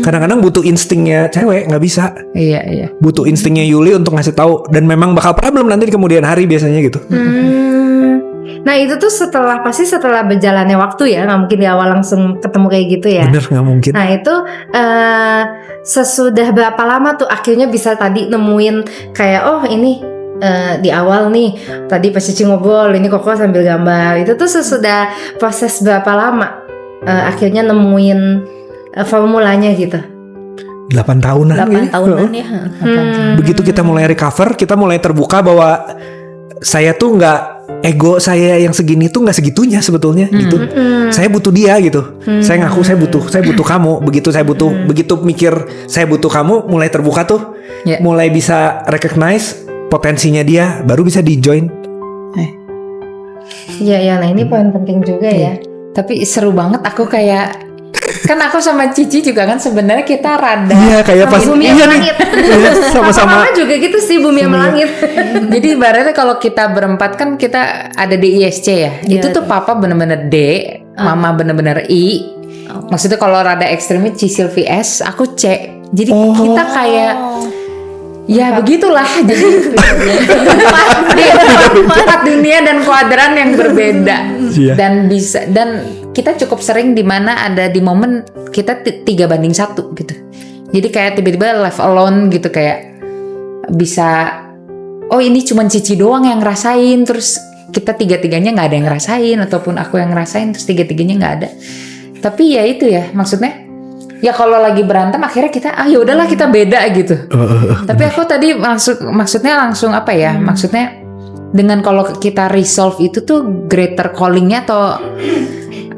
Kadang-kadang butuh instingnya cewek, nggak bisa. Iya. Butuh instingnya Yuli untuk ngasih tahu, dan memang bakal problem nanti di kemudian hari biasanya gitu. Nah itu tuh pasti setelah berjalannya waktu ya, nggak mungkin di awal langsung ketemu kayak gitu ya. Bener, nggak mungkin. Nah itu sesudah berapa lama tuh akhirnya bisa tadi nemuin kayak oh ini di awal nih tadi pas Cici ngobrol ini Koko sambil gambar, itu tuh sesudah proses berapa lama akhirnya nemuin formulanya gitu? 8 tahunan 8 tahunan ya. Begitu kita mulai recover, kita mulai terbuka bahwa saya tuh nggak, ego saya yang segini tuh nggak segitunya sebetulnya gitu. Saya butuh dia gitu. Saya ngaku saya butuh kamu. Begitu mikir saya butuh kamu, mulai terbuka tuh. Mulai bisa recognize potensinya dia, baru bisa di-join. Iya, nah ini poin penting juga ya. Tapi seru banget, aku kayak kan aku sama Cici juga kan sebenarnya kita rada. Iya, kayak pas Bumi yang melangit. Sama-sama. Mama juga gitu sih, bumi yang melangit. Jadi ibaratnya kalau kita berempat kan kita ada di ISC ya. Itu tuh papa bener-bener D, mama bener-bener I. Maksudnya kalau rada ekstrimnya Silvi S, aku C. Jadi kita kayak ya begitulah, jadi empat dunia dan kuadran yang berbeda. Dan kita cukup sering di mana ada di momen kita 3:1 gitu. Jadi kayak tiba-tiba left alone gitu, kayak bisa oh ini cuman Cici doang yang ngerasain, terus kita 3-3-nya nggak ada yang ngerasain, ataupun aku yang ngerasain terus 3-3-nya nggak ada. Tapi ya itu ya maksudnya. Ya kalau lagi berantem akhirnya kita ya udahlah kita beda gitu. Tapi aku tadi maksudnya langsung apa ya? Maksudnya dengan kalau kita resolve itu tuh greater calling-nya atau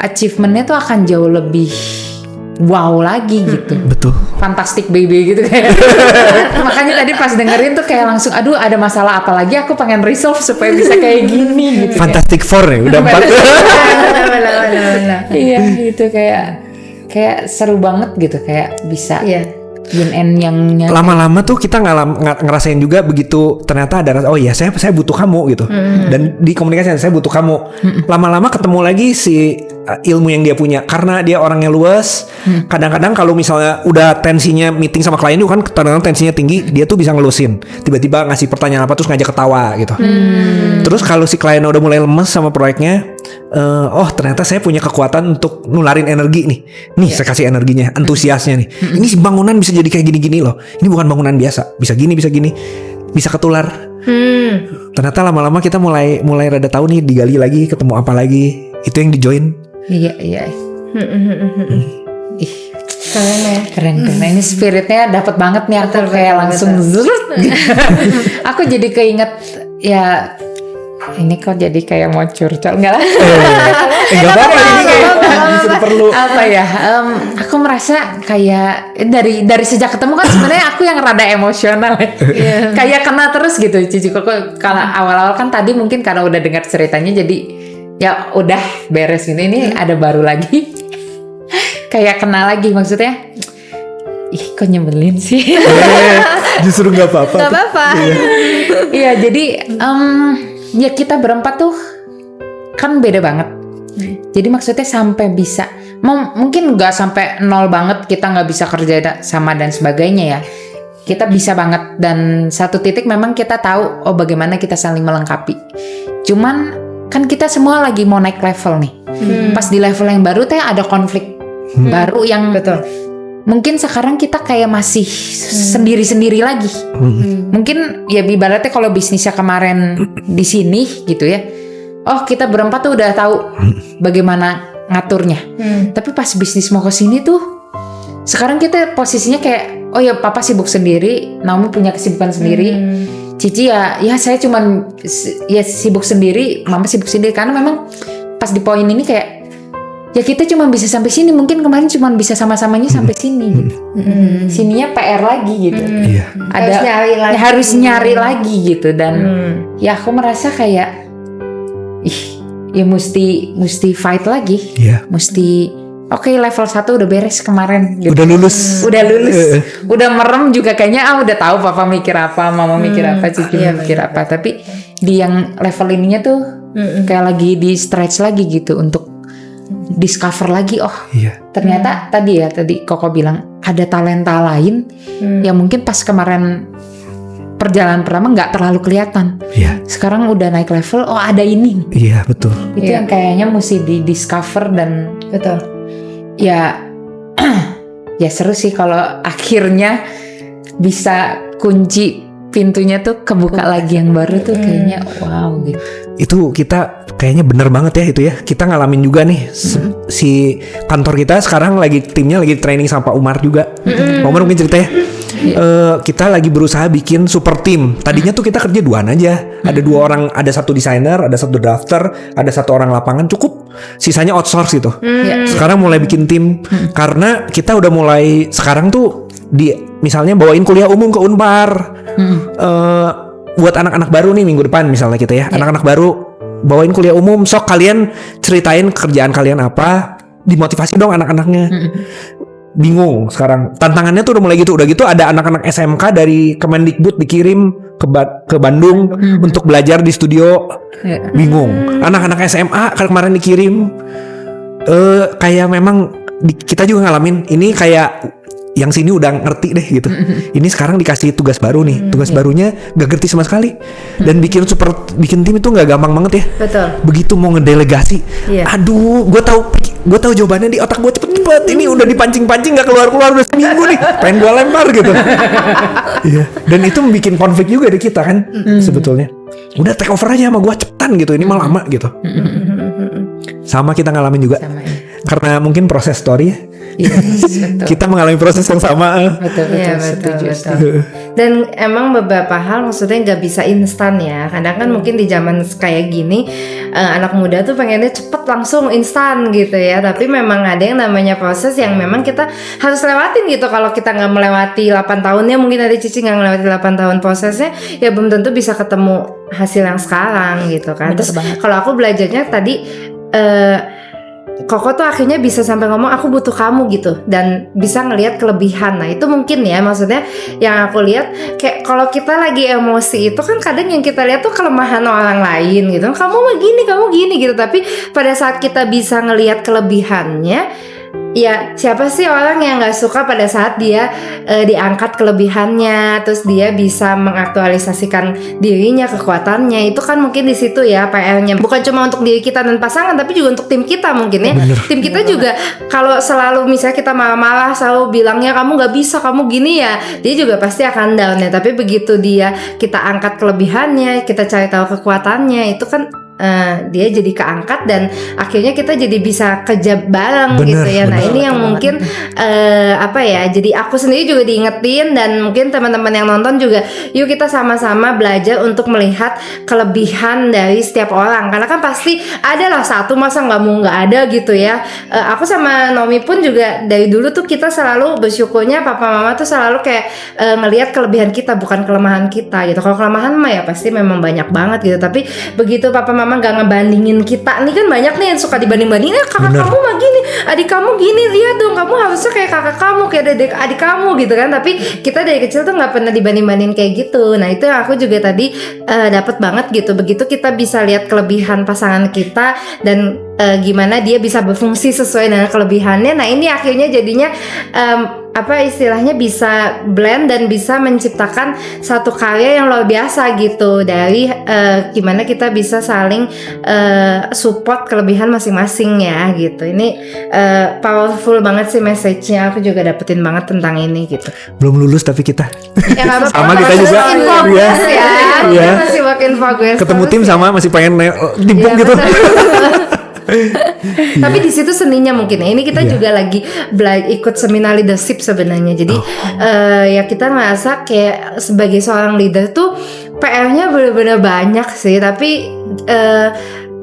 achievement-nya tuh akan jauh lebih wow lagi gitu. Betul. Fantastic baby gitu kayak. Makanya tadi pas dengerin tuh kayak langsung aduh ada masalah apa lagi, aku pengen resolve supaya bisa kayak gini gitu. Fantastic Four ya udah 4. Iya gitu kayak seru banget gitu, kayak bisa yin and yang-nya. Lama-lama tuh kita ngerasain juga begitu ternyata ada oh iya saya butuh kamu gitu. Dan di komunikasi saya butuh kamu. Lama-lama ketemu lagi si ilmu yang dia punya karena dia orangnya luas. Kadang-kadang kalau misalnya udah tensinya meeting sama klien itu kan kadang-kadang tensinya tinggi, dia tuh bisa ngelusin. Tiba-tiba ngasih pertanyaan apa terus ngajak ketawa gitu. Terus kalau si klien udah mulai lemes sama proyeknya, oh ternyata saya punya kekuatan untuk nularin energi nih. Nih saya kasih energinya, antusiasnya nih. Ini bangunan bisa jadi kayak gini-gini loh. Ini bukan bangunan biasa. Bisa gini, bisa ketular. Ternyata lama-lama kita mulai rada tahu nih, digali lagi, ketemu apa lagi. Itu yang di-join. Iya. Ih, Keren ya. keren. Ini spiritnya dapat banget nih, aku kayak langsung zrut. Aku jadi keinget ya. Ini kok jadi kayak mau curcol enggak lah? Enggak apa-apa ini kayak justru perlu. Apa ya? Aku merasa kayak dari sejak ketemu kan sebenarnya aku yang rada emosional. Kayak kena terus gitu Cici Koko. Kalau awal-awal kan tadi mungkin karena udah dengar ceritanya jadi ya udah beres gitu. Ini ada baru lagi. Kayak kena lagi maksudnya. Ih kok nyebelin sih. Justru nggak apa-apa. Gak apa-apa. Iya jadi ya kita berempat tuh kan beda banget. Jadi maksudnya sampai bisa mungkin nggak sampai nol banget, kita nggak bisa kerja sama dan sebagainya ya. Kita bisa banget dan satu titik memang kita tahu oh bagaimana kita saling melengkapi. Cuman kan kita semua lagi mau naik level nih. Pas di level yang baru teh ada konflik baru yang Betul. mungkin sekarang kita kayak masih sendiri-sendiri lagi. Mungkin ya ibaratnya kalau bisnisnya kemarin di sini gitu ya. Oh kita berempat tuh udah tahu bagaimana ngaturnya. Tapi pas bisnis mau ke sini tuh sekarang kita posisinya kayak oh ya papa sibuk sendiri, Naomi punya kesibukan sendiri. Cici ya saya cuman ya sibuk sendiri, mama sibuk sendiri karena memang pas di poin ini kayak ya kita cuma bisa sampai sini, mungkin kemarin cuma bisa sama-samanya sampai sini gitu. Sininya PR lagi gitu. Ada harus nyari lagi gitu dan ya aku merasa kayak ya mesti fight lagi. Mesti oke, level 1 udah beres kemarin gitu. Udah lulus. Udah merem juga kayaknya udah tahu papa mikir apa, mama mikir apa, Cici mikir apa. Tapi di yang level ininya tuh kayak lagi di stretch lagi gitu untuk discover lagi ternyata tadi Koko bilang ada talenta lain yang mungkin pas kemarin perjalanan pertama nggak terlalu kelihatan. Sekarang udah naik level, oh ada ini. Iya betul. Itu yang kayaknya mesti di discover dan Betul. ya ya seru sih kalau akhirnya bisa kunci pintunya tuh kebuka lagi yang baru tuh kayaknya wow gitu. Itu kita kayaknya bener banget ya itu ya. Kita ngalamin juga nih si kantor kita sekarang timnya lagi training sama Pak Umar juga. Pak Umar mungkin cerita ya. Kita lagi berusaha bikin super team. Tadinya tuh kita kerja duaan aja. Ada 2 orang, ada 1 desainer, ada 1 drafter, ada 1 orang lapangan cukup. Sisanya outsource gitu. Sekarang mulai bikin tim karena kita udah mulai sekarang tuh misalnya bawain kuliah umum ke Unpar. Buat anak-anak baru nih minggu depan misalnya kita ya. Anak-anak baru bawain kuliah umum, sok kalian ceritain kerjaan kalian apa, dimotivasi dong anak-anaknya. Bingung sekarang tantangannya tuh udah mulai gitu. Udah gitu ada anak-anak SMK dari Kemendikbud dikirim ke Bandung untuk belajar di studio. Bingung. Anak-anak SMA kemarin dikirim kayak memang kita juga ngalamin ini kayak yang sini udah ngerti deh gitu. Ini sekarang dikasih tugas baru nih. Tugas barunya gak ngerti sama sekali. Dan bikin tim itu gak gampang banget ya. Betul. Begitu mau ngedelegasi, aduh, gue tahu jawabannya di otak gue cepet-cepet. Ini udah dipancing-pancing gak keluar-keluar udah seminggu nih. Pengen gue lempar gitu. Dan itu bikin konflik juga di kita kan sebetulnya. Udah take over aja sama gue cepetan gitu. Ini mah lama gitu. Sama kita ngalamin juga. Karena mungkin proses story ya. Kita mengalami proses yang sama. Betul. Dan emang beberapa hal maksudnya nggak bisa instan ya. Kadang kan mungkin di zaman kayak gini anak muda tuh pengennya cepet langsung instan gitu ya. Tapi memang ada yang namanya proses yang memang kita harus lewatin gitu. Kalau kita nggak melewati 8 tahunnya, mungkin ada Cici nggak melewati 8 tahun prosesnya, ya belum tentu bisa ketemu hasil yang sekarang gitu kan. Terus kalau aku belajarnya tadi Koko tuh akhirnya bisa sampai ngomong aku butuh kamu gitu, dan bisa ngelihat kelebihan. Nah itu mungkin ya, maksudnya yang aku lihat kayak kalau kita lagi emosi itu kan kadang yang kita lihat tuh kelemahan orang lain gitu, kamu gini gitu. Tapi pada saat kita bisa ngelihat kelebihannya, ya siapa sih orang yang nggak suka pada saat dia diangkat kelebihannya, terus dia bisa mengaktualisasikan dirinya, kekuatannya. Itu kan mungkin di situ ya PR-nya, bukan cuma untuk diri kita dan pasangan, tapi juga untuk tim kita mungkin ya. Tim kita juga kalau selalu misalnya kita marah-marah, selalu bilangnya kamu nggak bisa, kamu gini ya, dia juga pasti akan down ya. Tapi begitu kita angkat kelebihannya, kita cari tahu kekuatannya, itu kan dia jadi keangkat dan akhirnya kita jadi bisa kerja bareng gitu ya. Nah ini yang mungkin jadi aku sendiri juga diingetin, dan mungkin teman-teman yang nonton juga, yuk kita sama-sama belajar untuk melihat kelebihan dari setiap orang, karena kan pasti ada lah satu, masa nggak ada gitu ya. Aku sama Nomi pun juga dari dulu tuh kita selalu bersyukurnya papa mama tuh selalu kayak ngelihat kelebihan kita, bukan kelemahan kita gitu. Kalau kelemahan mah ya pasti memang banyak banget gitu, tapi begitu papa mama gak ngebandingin kita, nih kan banyak nih yang suka dibanding-bandingin, kakak kamu mah gini, adik kamu gini, lihat dong kamu harusnya kayak kakak kamu, kayak adik kamu gitu kan. Tapi kita dari kecil tuh nggak pernah dibanding-bandingin kayak gitu. Nah itu aku juga tadi dapat banget gitu. Begitu kita bisa lihat kelebihan pasangan kita dan gimana dia bisa berfungsi sesuai dengan kelebihannya. Nah ini akhirnya jadinya istilahnya bisa blend dan bisa menciptakan satu karya yang luar biasa gitu, dari gimana kita bisa saling support kelebihan masing-masing ya gitu. Ini powerful banget sih message-nya, aku juga dapetin banget tentang ini gitu. Belum lulus tapi kita Ya, sama kita juga in progress ya. Iya. Kita masih work in progress. Ketemu tim ya. sama masih pengen timpuk gitu. Tapi di situ seninya mungkin ya. Ini kita juga lagi ikut seminar leadership sebenarnya. Jadi ya kita ngerasa kayak sebagai seorang leader tuh PR-nya benar-benar banyak sih. Tapi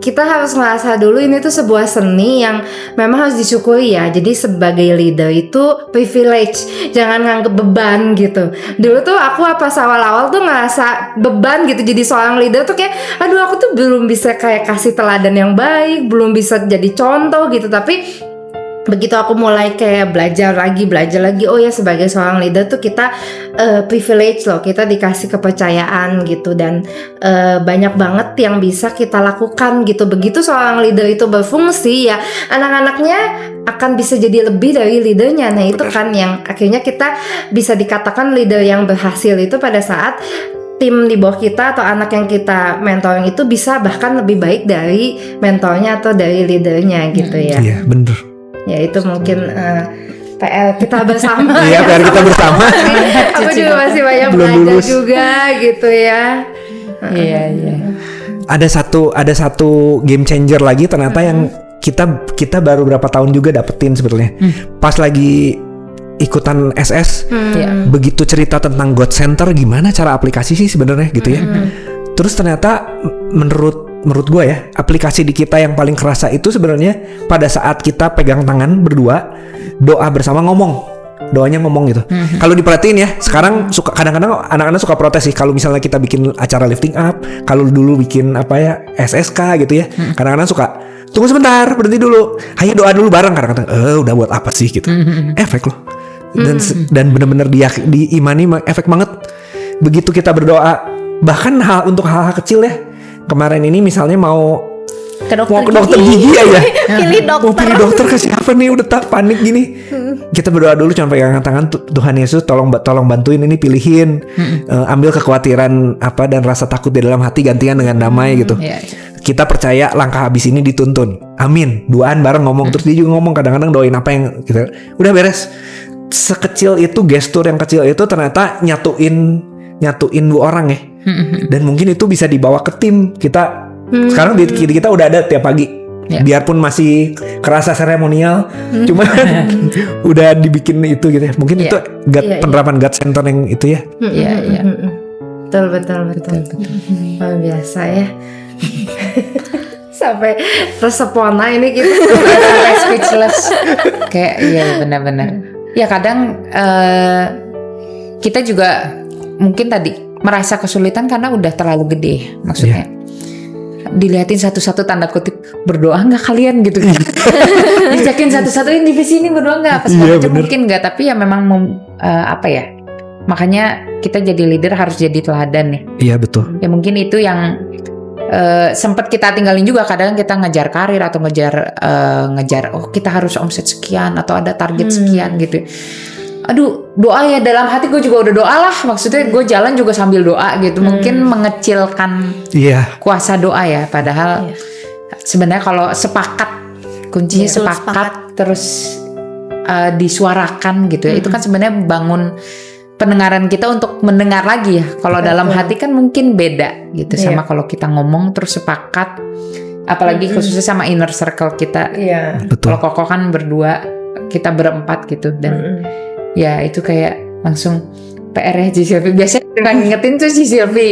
kita harus ngerasa dulu ini tuh sebuah seni yang memang harus disyukuri ya. Jadi sebagai leader itu privilege, jangan nganggep beban gitu. Dulu tuh aku pas awal-awal tuh ngerasa beban gitu, jadi seorang leader tuh kayak aduh aku tuh belum bisa kayak kasih teladan yang baik, belum bisa jadi contoh gitu. Tapi begitu aku mulai kayak belajar lagi, oh ya sebagai seorang leader tuh kita privilege loh, kita dikasih kepercayaan gitu, dan banyak banget yang bisa kita lakukan gitu. Begitu seorang leader itu berfungsi ya, anak-anaknya akan bisa jadi lebih dari leadernya. Nah itu kan yang akhirnya kita bisa dikatakan leader yang berhasil itu pada saat tim di bawah kita atau anak yang kita mentoring itu bisa bahkan lebih baik dari mentornya atau dari leadernya gitu ya. Iya bener. Ya itu mungkin PR kita bersama. Iya, PR kita bersama. Aku juga masih banyak Belum belajar lulus. juga gitu ya. Iya. Ada satu game changer lagi ternyata yang kita baru berapa tahun juga dapetin sebetulnya. Pas lagi ikutan SS, begitu cerita tentang God Center, gimana cara aplikasi sih sebenarnya gitu ya. Terus ternyata menurut gue ya, aplikasi di kita yang paling kerasa itu sebenarnya pada saat kita pegang tangan berdua, doa bersama, doanya ngomong gitu. Kalau diperhatiin ya, sekarang kadang-kadang anak-anak suka protes sih kalau misalnya kita bikin acara lifting up, kalau dulu bikin SSK gitu ya, kadang-kadang suka tunggu sebentar, berhenti dulu, ayo doa dulu bareng, kadang-kadang udah buat apa sih gitu. Efek loh. Dan benar-benar diimani efek banget. Begitu kita berdoa, bahkan untuk hal-hal kecil ya. Kemarin ini misalnya mau ke dokter gigi aja. Mau pilih dokter ke siapa nih, udah panik gini. Kita berdoa dulu, cuma pegangan tangan, Tuhan Yesus tolong bantuin ini, pilihin. Ambil kekhawatiran dan rasa takut di dalam hati, gantian dengan damai gitu. Kita percaya langkah habis ini dituntun. Amin. Duaan bareng ngomong. Terus dia juga ngomong kadang-kadang doain apa yang gitu. Udah beres. Sekecil itu, gestur yang kecil itu ternyata nyatuin dua orang ya. Dan mungkin itu bisa dibawa ke tim kita. Sekarang di kita udah ada tiap pagi. Biarpun masih kerasa seremonial, cuma udah dibikin itu gitu ya. Mungkin itu penerapan God Center yang itu ya. Iya. Betul. Luar biasa ya. Sampai tersepona ini kita Sampai speechless. Kayak iya benar-benar. Ya kadang kita juga mungkin tadi merasa kesulitan karena udah terlalu gede maksudnya. dilihatin satu-satu tanda kutip, berdoa nggak kalian gitu kan. Dicekin satu-satu, ini divisi ini berdoa nggak apa segala macam, mungkin nggak, tapi ya memang apa ya, makanya kita jadi leader harus jadi teladan ya. Iya betul. Ya mungkin itu yang sempat kita tinggalin juga. Kadang kita ngejar karir atau ngejar oh kita harus omset sekian atau ada target sekian gitu. Aduh, doa ya, dalam hati gue juga udah doa lah. Maksudnya gue jalan juga sambil doa gitu. Mungkin mengecilkan kuasa doa ya. Padahal sebenarnya kalau sepakat, kuncinya sepakat terus disuarakan gitu ya. Itu kan sebenarnya bangun pendengaran kita untuk mendengar lagi ya. Kalau dalam hati kan mungkin beda gitu sama kalau kita ngomong terus sepakat. Apalagi khususnya sama inner circle kita. Kalau Koko kan berdua, kita berempat gitu, dan ya itu kayak langsung PR ya Ci Silvi. Biasanya ngingetin tuh Ci Silvi.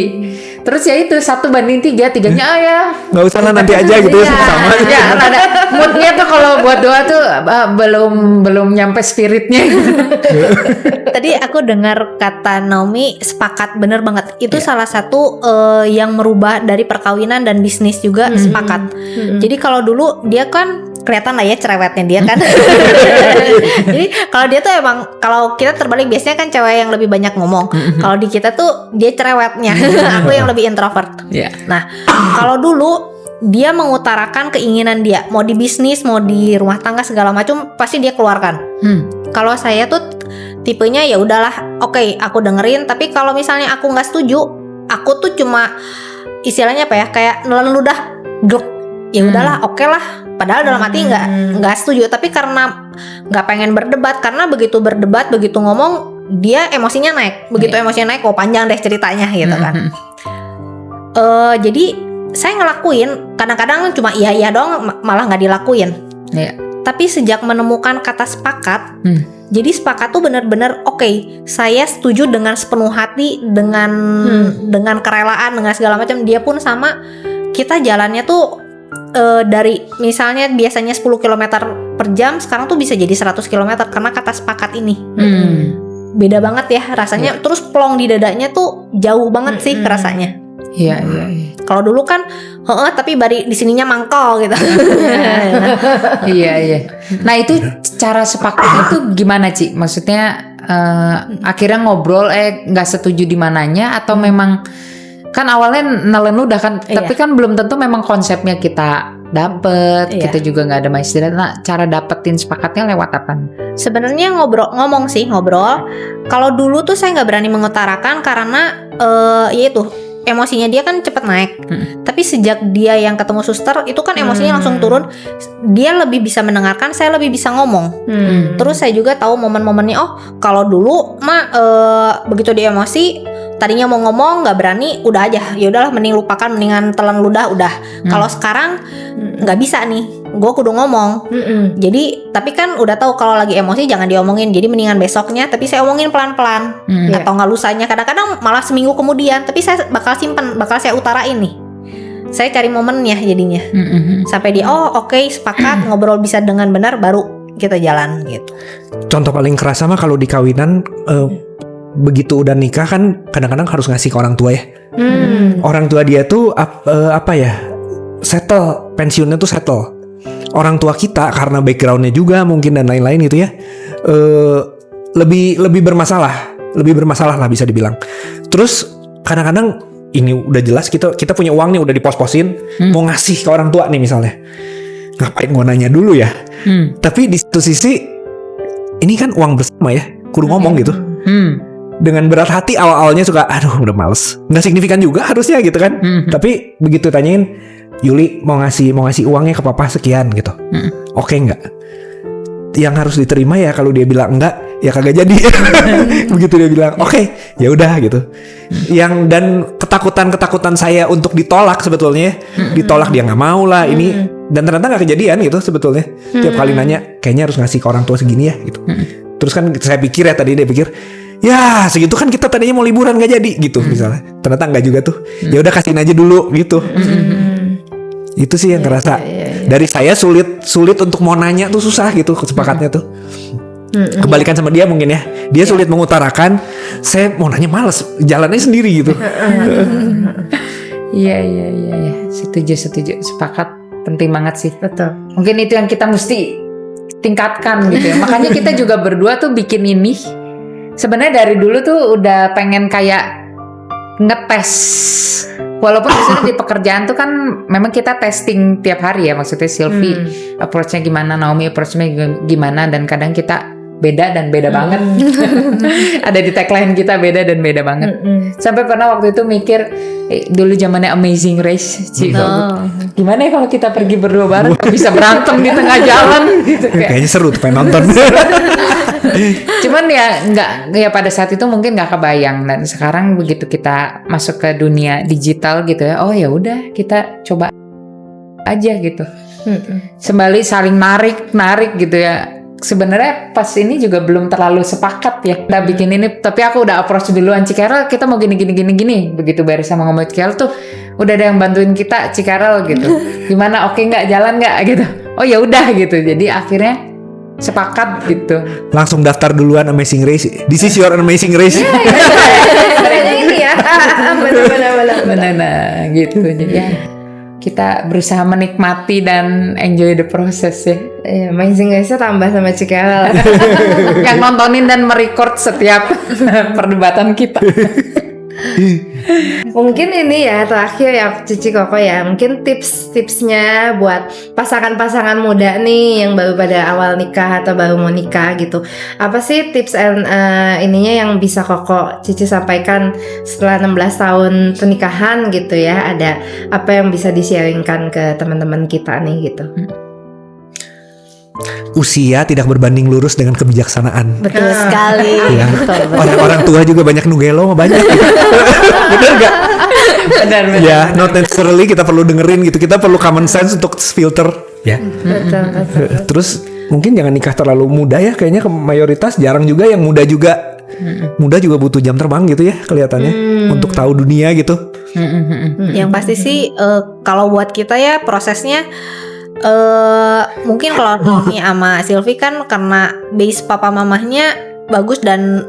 Terus ya itu 1:3, 3-nya ya nggak usah lah, nanti aja gitu ya, sama. Ya ada moodnya tuh kalau buat doa tuh belum nyampe spiritnya. Tadi aku dengar kata Naomi, sepakat, bener banget. Itu salah satu yang merubah dari perkawinan dan bisnis juga, sepakat. Jadi kalau dulu dia kan kelihatan lah ya cerewetnya dia kan. Jadi kalau dia tuh emang, kalau kita terbalik biasanya kan cewek yang lebih banyak ngomong. Kalau di kita tuh dia cerewetnya. Aku yang lebih introvert. Nah, kalau dulu dia mengutarakan keinginan dia, mau di bisnis, mau di rumah tangga segala macam pasti dia keluarkan. Kalau saya tuh tipenya ya udahlah, oke, aku dengerin, tapi kalau misalnya aku nggak setuju, aku tuh cuma istilahnya apa ya, kayak nelen ludah, glek. Ya udahlah, oke lah. Padahal dalam hati nggak setuju, tapi karena nggak pengen berdebat, karena begitu berdebat, begitu ngomong dia emosinya naik. Begitu emosinya naik, oh panjang deh ceritanya gitu kan. Jadi saya ngelakuin, kadang-kadang cuma iya doang, malah nggak dilakuin. Tapi sejak menemukan kata sepakat, jadi sepakat tuh benar-benar oke, saya setuju dengan sepenuh hati, dengan kerelaan, dengan segala macam. Dia pun sama, kita jalannya tuh dari misalnya biasanya 10 km per jam, sekarang tuh bisa jadi 100 km karena kata sepakat ini. Beda banget ya rasanya. Terus plong di dadanya tuh jauh banget sih rasanya. Iya. Kalau dulu kan tapi bari di sininya mangkal gitu. Iya. Nah itu cara sepakat itu gimana Ci? Maksudnya akhirnya ngobrol nggak setuju di mananya, atau memang kan awalnya nelen udah kan, tapi kan belum tentu memang konsepnya kita dapet, kita juga nggak ada maestria. Nah, cara dapetin sepakatnya lewat apa? Sebenarnya ngomong. Kalau dulu tuh saya nggak berani mengutarakan karena yaitu emosinya dia kan cepet naik. Tapi sejak dia yang ketemu suster itu kan emosinya langsung turun. Dia lebih bisa mendengarkan, saya lebih bisa ngomong. Terus saya juga tahu momen-momennya. Oh, kalau dulu begitu dia emosi, tadinya mau ngomong nggak berani, udah aja, ya udahlah, mending lupakan, mendingan telan ludah udah. Kalau sekarang nggak bisa nih, gue kudu ngomong. Jadi tapi kan udah tahu kalau lagi emosi jangan diomongin, jadi mendingan besoknya, tapi saya omongin pelan-pelan. Atau nggak lusanya, kadang-kadang malah seminggu kemudian, tapi saya bakal simpen, bakal saya utarain nih. Saya cari momennya jadinya. Sampai dia oke, sepakat, ngobrol bisa dengan benar, baru kita jalan gitu. Contoh paling kerasa mah kalau di kawinan, begitu udah nikah kan kadang-kadang harus ngasih ke orang tua ya. Orang tua dia tuh apa ya, settle, pensiunnya tuh settle. Orang tua kita karena backgroundnya juga mungkin dan lain-lain gitu ya, lebih bermasalah lah bisa dibilang. Terus kadang-kadang ini udah jelas kita punya uang nih, udah dipos-posin, mau ngasih ke orang tua nih misalnya, ngapain gua nanya dulu ya. Tapi di satu sisi ini kan uang bersama ya, kudu ngomong gitu. Dengan berat hati awal-awalnya suka, aduh udah males, nggak signifikan juga harusnya gitu kan. Tapi begitu tanyain, Yuli mau ngasih uangnya ke papa sekian gitu, oke nggak? Yang harus diterima ya kalau dia bilang enggak, ya kagak jadi. Begitu dia bilang oke, ya udah gitu. Yang dan ketakutan saya untuk ditolak sebetulnya, ditolak dia nggak mau lah ini, dan ternyata nggak kejadian gitu sebetulnya. Tiap kali nanya, kayaknya harus ngasih ke orang tua segini ya gitu. Terus kan saya pikir ya, tadi dia pikir, ya segitu kan kita tadinya mau liburan nggak jadi gitu misalnya. Ternyata nggak juga tuh. Ya udah kasihin aja dulu gitu. Itu sih yang ngerasa. Dari saya sulit untuk mau nanya tuh susah gitu kesepakatnya tuh. Kebalikan sama dia mungkin ya. Dia sulit mengutarakan, saya mau nanya males, jalannya sendiri gitu. Iya. Setuju, sepakat. Penting banget sih. Betul. Mungkin itu yang kita mesti tingkatkan gitu ya. Makanya kita juga berdua tuh bikin ini. Sebenarnya dari dulu tuh udah pengen kayak ngetes. Walaupun misalnya di pekerjaan tuh kan memang kita testing tiap hari ya. Maksudnya Sylvie approach-nya gimana, Naomi approach-nya gimana, dan kadang kita beda dan beda banget. Ada di tagline kita beda dan beda banget. Sampai pernah waktu itu mikir dulu zamannya Amazing Race, gimana ya kalau kita pergi berdua bareng bisa berantem di tengah jalan gitu Kayaknya seru tuh pengen nonton. Cuman ya nggak, ya pada saat itu mungkin nggak kebayang, dan sekarang begitu kita masuk ke dunia digital gitu ya, oh ya udah kita coba aja gitu. Sembali saling narik gitu ya. Sebenarnya pas ini juga belum terlalu sepakat ya kita bikin ini, tapi aku udah approach duluan, Cikarel kita mau gini. Begitu beres sama ngomong Cikarel tuh udah ada yang bantuin kita, Cikarel gitu. Gimana, oke nggak, jalan nggak gitu. Oh ya udah gitu. Jadi akhirnya sepakat gitu. Langsung daftar duluan Amazing Race. This is your Amazing Race. Sebenarnya ini ya. Benar gitu. Jadi ya kita berusaha menikmati dan enjoy the process ya. Amazing guys, tambah sama Cikarel. Yang nontonin dan merecord setiap perdebatan kita. Mungkin ini ya terakhir ya Cici Koko ya, mungkin tips-tipsnya buat pasangan-pasangan muda nih yang baru pada awal nikah atau baru mau nikah gitu. Apa sih tips ininya yang bisa Koko Cici sampaikan setelah 16 tahun pernikahan gitu ya? Ada apa yang bisa di-sharingkan ke teman-teman kita nih gitu? Usia tidak berbanding lurus dengan kebijaksanaan. Betul sekali. Ya. Betul. Orang tua juga banyak nugelo, banyak. Bener gak? Benar. Ya, not necessarily kita perlu dengerin gitu. Kita perlu common sense untuk filter. Ya. Betul. Terus mungkin jangan nikah terlalu muda ya. Kayaknya mayoritas jarang juga yang muda juga. Muda juga butuh jam terbang gitu ya kelihatannya. Untuk tahu dunia gitu. Yang pasti sih kalau buat kita ya prosesnya mungkin kalau Naomi sama Sylvie kan karena base papa mamahnya bagus dan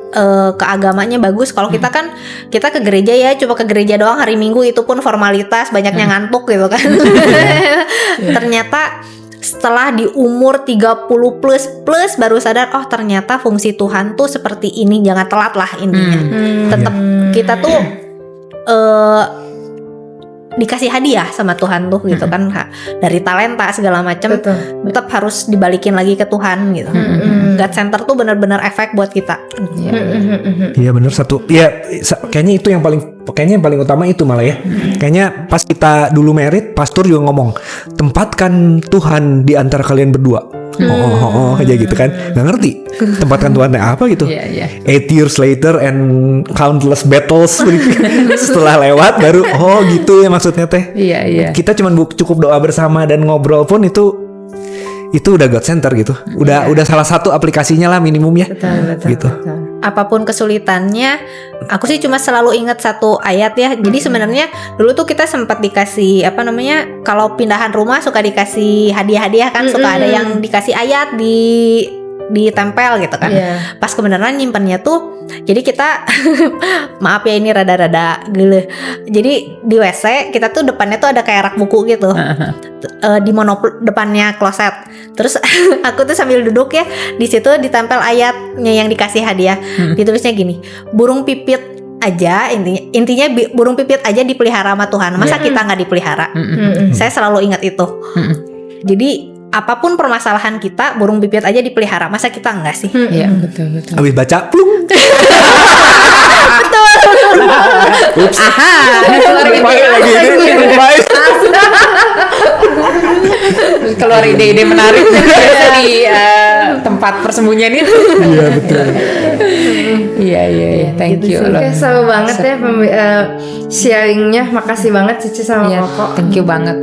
keagamanya bagus. Kalau kita kan kita ke gereja ya, cuma ke gereja doang hari Minggu, itu pun formalitas, banyaknya ngantuk gitu kan. Ternyata setelah di umur 30 plus baru sadar, oh ternyata fungsi Tuhan tuh seperti ini. Jangan telat lah intinya. Tetap kita tuh dikasih hadiah sama Tuhan tuh gitu kan, dari talenta segala macam, tetap harus dibalikin lagi ke Tuhan gitu. God Center tuh benar-benar efek buat kita. Iya benar satu. Iya kayaknya itu yang paling utama itu malah ya. Kayaknya pas kita dulu merit, pastor juga ngomong, tempatkan Tuhan di antara kalian berdua. Kayak gitu kan, nggak ngerti tempatkan Tuhan apa gitu. 8 years later and countless battles setelah lewat baru gitu ya maksudnya teh. Kita cuma cukup doa bersama dan ngobrol pun itu udah God Center gitu. Udah salah satu aplikasinya lah minimum ya. Betul. Apapun kesulitannya, aku sih cuma selalu ingat satu ayat ya. Jadi sebenarnya dulu tuh kita sempat dikasih kalau pindahan rumah suka dikasih hadiah-hadiah kan, suka ada yang dikasih ayat ditempel gitu kan. Pas kebenaran nyimpennya tuh, jadi kita maaf ya ini rada-rada gile. Jadi di WC kita tuh depannya tuh ada kayak rak buku gitu. Di depannya kloset. Terus aku tuh sambil duduk ya, di situ ditempel ayatnya yang dikasih hadiah. Ditulisnya gini, burung pipit aja, intinya burung pipit aja dipelihara sama Tuhan. Masa kita nggak dipelihara? Saya selalu ingat itu. Jadi apapun permasalahan kita, burung pipit aja dipelihara. Masa kita enggak sih? Iya, betul. Habis baca, plung. Betul. Aha. Keluar ide-ide menarik biasa di tempat persembunyian itu. Iya betul. Iya. Thank you loh. Seru banget ya sharingnya. Makasih banget Cici sama Koko. Thank you banget.